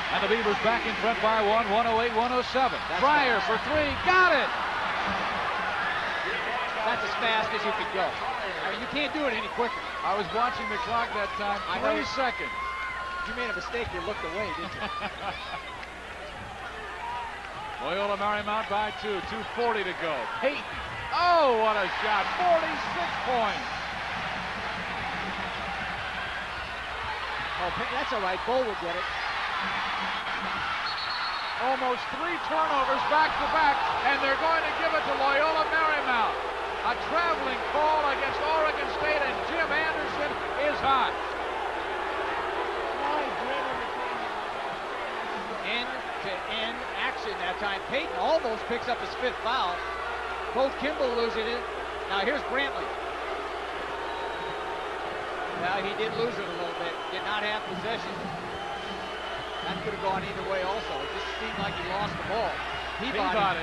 And the Beavers back in front by 1, 108-107. Fryer for 3, got it! That's as fast as you could go. I mean, you can't do it any quicker. I was watching the clock that time, 3 seconds. You made a mistake, you looked away, didn't you? Loyola Marymount by 2, 2:40 to go. Payton, oh, what a shot, 46 points. Oh, that's all right, Bull will get it. Almost 3 turnovers back to back, and they're going to give it to Loyola Marymount. A traveling call against Oregon State, and Jim Anderson is hot. End-to-end action that time. Payton almost picks up his 5th foul. Both Kimble losing it. Now here's Brantley. Well, he did lose it a little bit. Did not have possession. That could have gone either way also. It just seemed like he lost the ball. Peabody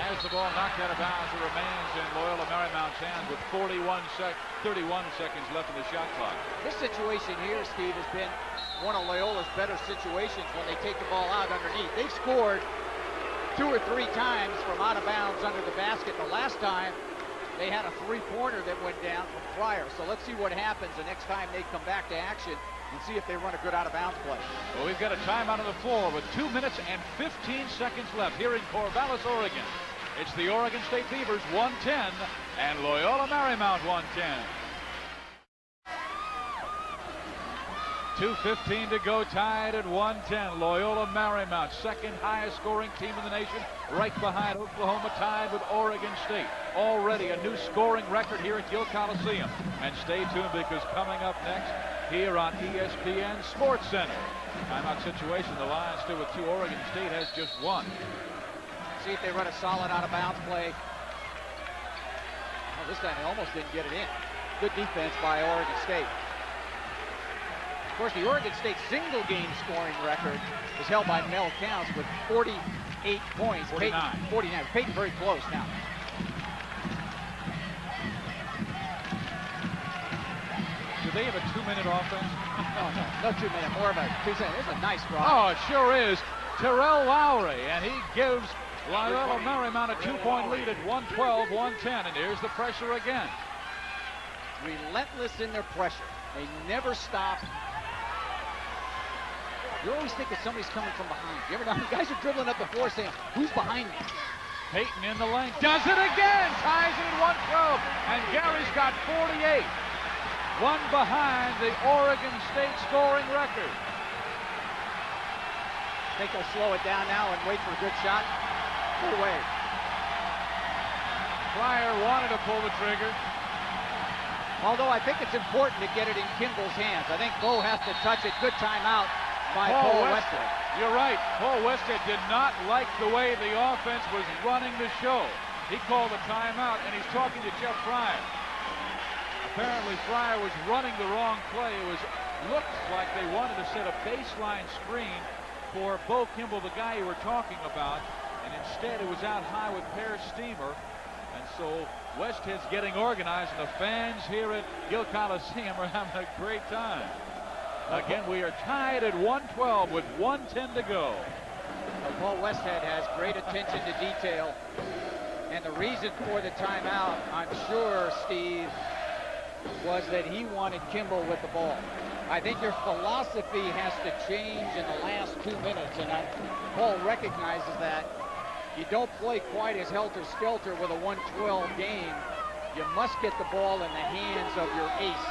has the ball knocked out of bounds. It remains in Loyola Marymount's hands with 31 seconds left in the shot clock. This situation here, Steve, has been one of Loyola's better situations when they take the ball out underneath. They've scored 2 or 3 times from out of bounds under the basket. The last time they had a 3-pointer that went down from Fryer. So let's see what happens the next time they come back to action and see if they run a good out-of-bounds play. Well, we've got a timeout on the floor with 2 minutes and 15 seconds left here in Corvallis, Oregon. It's the Oregon State Beavers 110 and Loyola Marymount 110. 2:15 to go, tied at 110. Loyola Marymount, 2nd highest scoring team in the nation, right behind Oklahoma, tied with Oregon State. Already a new scoring record here at Gill Coliseum. And stay tuned, because coming up next here on ESPN Sports Center, timeout situation. The Lions still with 2. Oregon State has just 1. See if they run a solid out-of-bounds play. Oh, this time they almost didn't get it in. Good defense by Oregon State. Of course, the Oregon State single game scoring record is held by Mel Counts with 48 points. 49. 49. Payton very close now. Do they have a 2-minute offense? No 2-minute, more of a 2-second. It's a nice drive. Oh, it sure is. Terrell Lowry, and he gives Loyola Marymount a 2-point lead at 112-110, and here's the pressure again. Relentless in their pressure. They never stop. You always think that somebody's coming from behind. You ever know? Guys are dribbling up the floor saying, who's behind me? Payton in the lane, does it again, ties it at 112, and Gary's got 48. 1 behind the Oregon State scoring record. Think they'll slow it down now and wait for a good shot? Go away. Fryer wanted to pull the trigger. Although I think it's important to get it in Kimble's hands. I think Bo has to touch it. Good timeout by Paul Westhead. You're right. Paul Westhead did not like the way the offense was running the show. He called a timeout, and he's talking to Jeff Fryer. Apparently, Fryer was running the wrong play. It looked like they wanted to set a baseline screen for Bo Kimble, the guy you were talking about, and instead it was out high with Per Steamer. And so Westhead's getting organized, and the fans here at Gill Coliseum are having a great time. Again, we are tied at 112 with 1:10 to go. Well, Paul Westhead has great attention to detail. And the reason for the timeout, I'm sure, Steve, was that he wanted Kimble with the ball. I think your philosophy has to change in the last 2 minutes, and Paul recognizes that. You don't play quite as helter-skelter with a 1-12 game. You must get the ball in the hands of your ace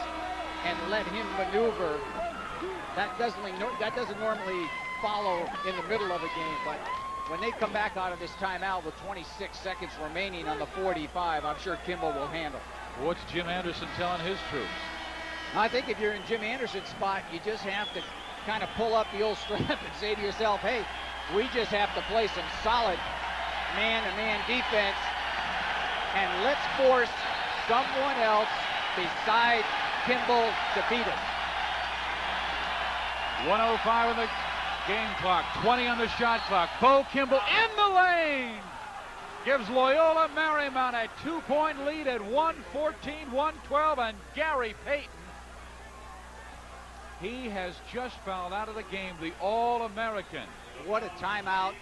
and let him maneuver. That doesn't normally follow in the middle of a game, but when they come back out of this timeout with 26 seconds remaining on the 45, I'm sure Kimble will handle. What's Jim Anderson telling his troops? I think if you're in Jim Anderson's spot, you just have to kind of pull up the old strap and say to yourself, hey, we just have to play some solid man-to-man defense, and let's force someone else besides Kimble to beat us. 1:05 on the game clock, 20 on the shot clock. Bo Kimble in the lane gives Loyola Marymount a 2-point lead at 114-112, and Gary Payton, he has just fouled out of the game, the All-American. What a timeout.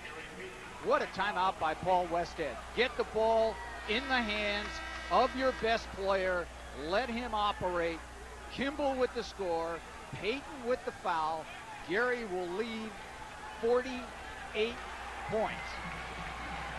What a timeout by Paul Westhead. Get the ball in the hands of your best player. Let him operate. Kimble with the score. Payton with the foul. Gary will lead 48 points.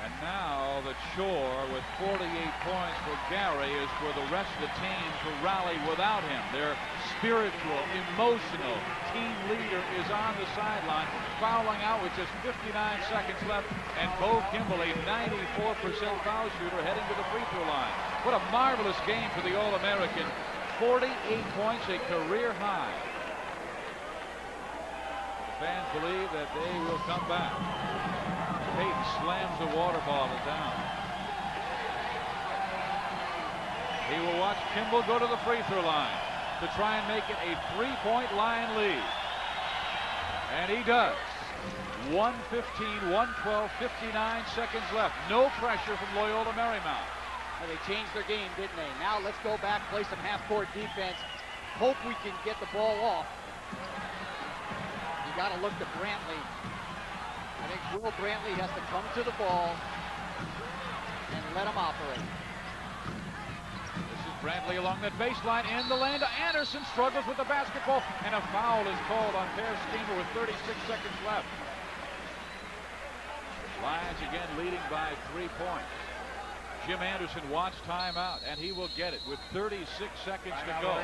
And now the chore with 48 points for Gary is for the rest of the team to rally without him. Their spiritual, emotional team leader is on the sideline, fouling out with just 59 seconds left, and Bo Kimble, a 94% foul shooter, heading to the free throw line. What a marvelous game for the All-American. 48 points, a career high. The fans believe that they will come back. Payton slams the water bottle down. He will watch Kimble go to the free throw line to try and make it a 3-point line lead. And he does. 1:15, 1:12, 59 seconds left. No pressure from Loyola Marymount. Well, they changed their game, didn't they? Now let's go back, play some half-court defense. Hope we can get the ball off. You got to look to Brantley. I think Will Brantley has to come to the ball and let him operate. This is Brantley along that baseline in the lane to Anderson. Struggles with the basketball, and a foul is called on Per Schemer with 36 seconds left. Lions again leading by 3 points. Jim Anderson wants timeout, and he will get it with 36 seconds to go.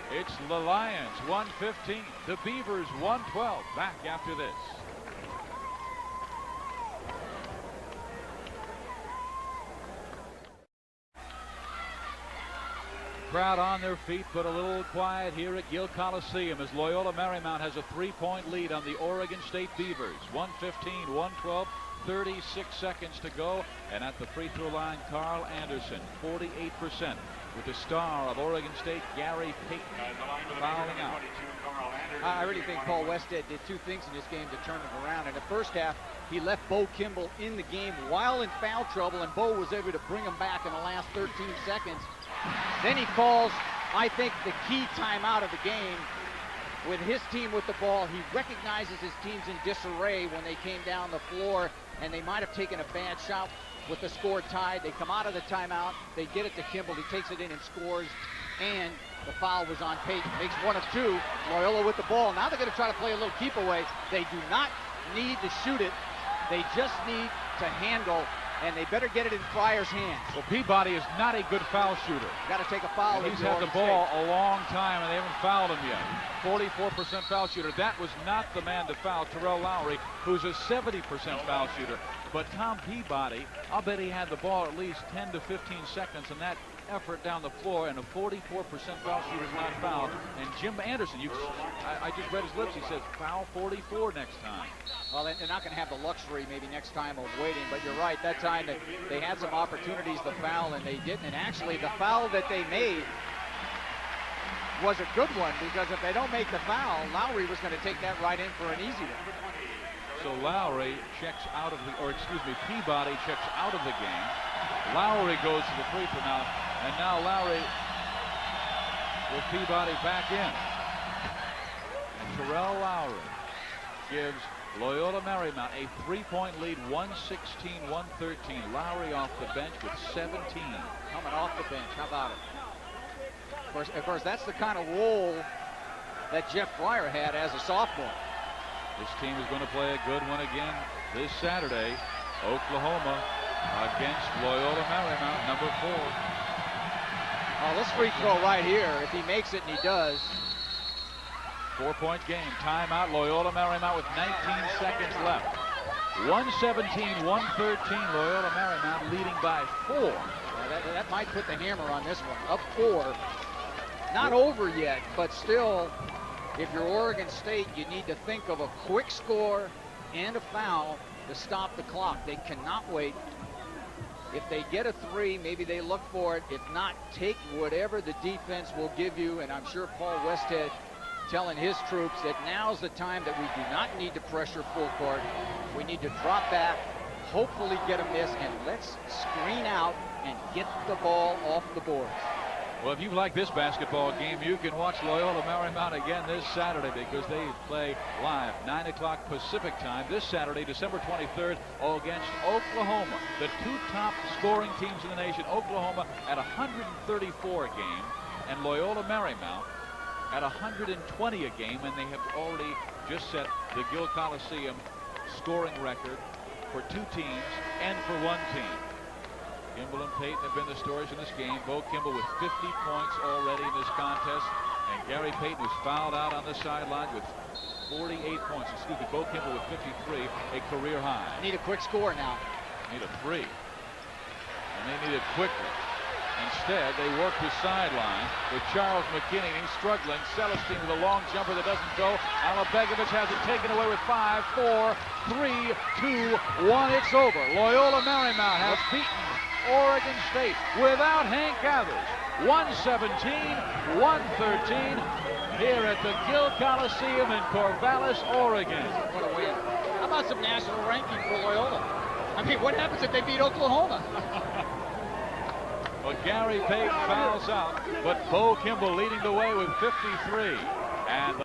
It's the Lions 115, the Beavers 112. Back after this. Crowd on their feet, but a little quiet here at Gill Coliseum as Loyola Marymount has a 3-point lead on the Oregon State Beavers. 115, 112, 36 seconds to go. And at the free throw line, Carl Anderson, 48%, with the star of Oregon State, Gary Payton, fouling out. I really think Paul Westhead did two things in this game to turn it around. In the first half, he left Bo Kimble in the game while in foul trouble, and Bo was able to bring him back in the last 13 seconds. Then he calls, I think, the key timeout of the game with his team with the ball. He recognizes his team's in disarray when they came down the floor, and they might have taken a bad shot with the score tied. They come out of the timeout, they get it to Kimble, he takes it in and scores, and the foul was on Payton. Makes 1 of 2. Loyola with the ball. Now they're going to try to play a little keep away. They do not need to shoot it. They just need to handle, and they better get it in Fryer's hands. Well, Peabody is not a good foul shooter. Got to take a foul. He's had the ball a long time, and they haven't fouled him yet. 44% foul shooter. That was not the man to foul, Terrell Lowry, who's a 70% foul shooter. But Tom Peabody, I'll bet he had the ball at least 10 to 15 seconds in that effort down the floor, and a 44% foul shooter is not fouled. And Jim Anderson, I just read his lips, he says foul 44 next time. Well, they're not going to have the luxury maybe next time of waiting, but you're right, that time they had some opportunities to foul and they didn't. And actually the foul that they made was a good one, because if they don't make the foul, Lowry was going to take that right in for an easy one. So Lowry checks out of the, or excuse me, Peabody checks out of the game. Lowry goes to the free throw now, and now Lowry with Peabody back in. And Terrell Lowry gives Loyola Marymount, a 3-point lead, 116-113. Lowry off the bench with 17. Coming off the bench, how about it? Of course, that's the kind of role that Jeff Fryer had as a sophomore. This team is going to play a good one again this Saturday. Oklahoma against Loyola Marymount, number 4. Oh, this free throw right here, if he makes it, and he does. 4-point game. Timeout. Loyola Marymount with 19 seconds left. 117-113. Loyola Marymount leading by 4. That might put the hammer on this one. Up 4. Not over yet, but still, if you're Oregon State, you need to think of a quick score and a foul to stop the clock. They cannot wait. If they get a 3, maybe they look for it. If not, take whatever the defense will give you. And I'm sure Paul Westhead telling his troops that now's the time that we do not need to pressure full court. We need to drop back, hopefully get a miss, and let's screen out and get the ball off the boards. Well, if you like this basketball game, you can watch Loyola Marymount again this Saturday because they play live 9 o'clock Pacific time this Saturday, December 23rd, against Oklahoma. The 2 top scoring teams in the nation, Oklahoma at 134 a game and Loyola Marymount at 120 a game, and they have already just set the Gill Coliseum scoring record for 2 teams and for 1 team. Kimble and Payton have been the stories in this game. Bo Kimble with 50 points already in this contest, and Gary Payton, who's fouled out on the sideline with 48 points. Excuse me, Bo Kimble with 53, a career high. Need a quick score now. Need a 3, and they need it quickly. Instead, they work the sideline with Charles McKinney. He's struggling. Celestine with a long jumper that doesn't go. Alabegovic has it taken away with 5, 4, 3, 2, 1. It's over. Loyola Marymount has beaten Oregon State without Hank Gathers. 117-113 here at the Gill Coliseum in Corvallis, Oregon. What a win. How about some national ranking for Loyola? I mean, what happens if they beat Oklahoma? Well, Gary Payton fouls out, but Bo Kimble leading the way with 53. And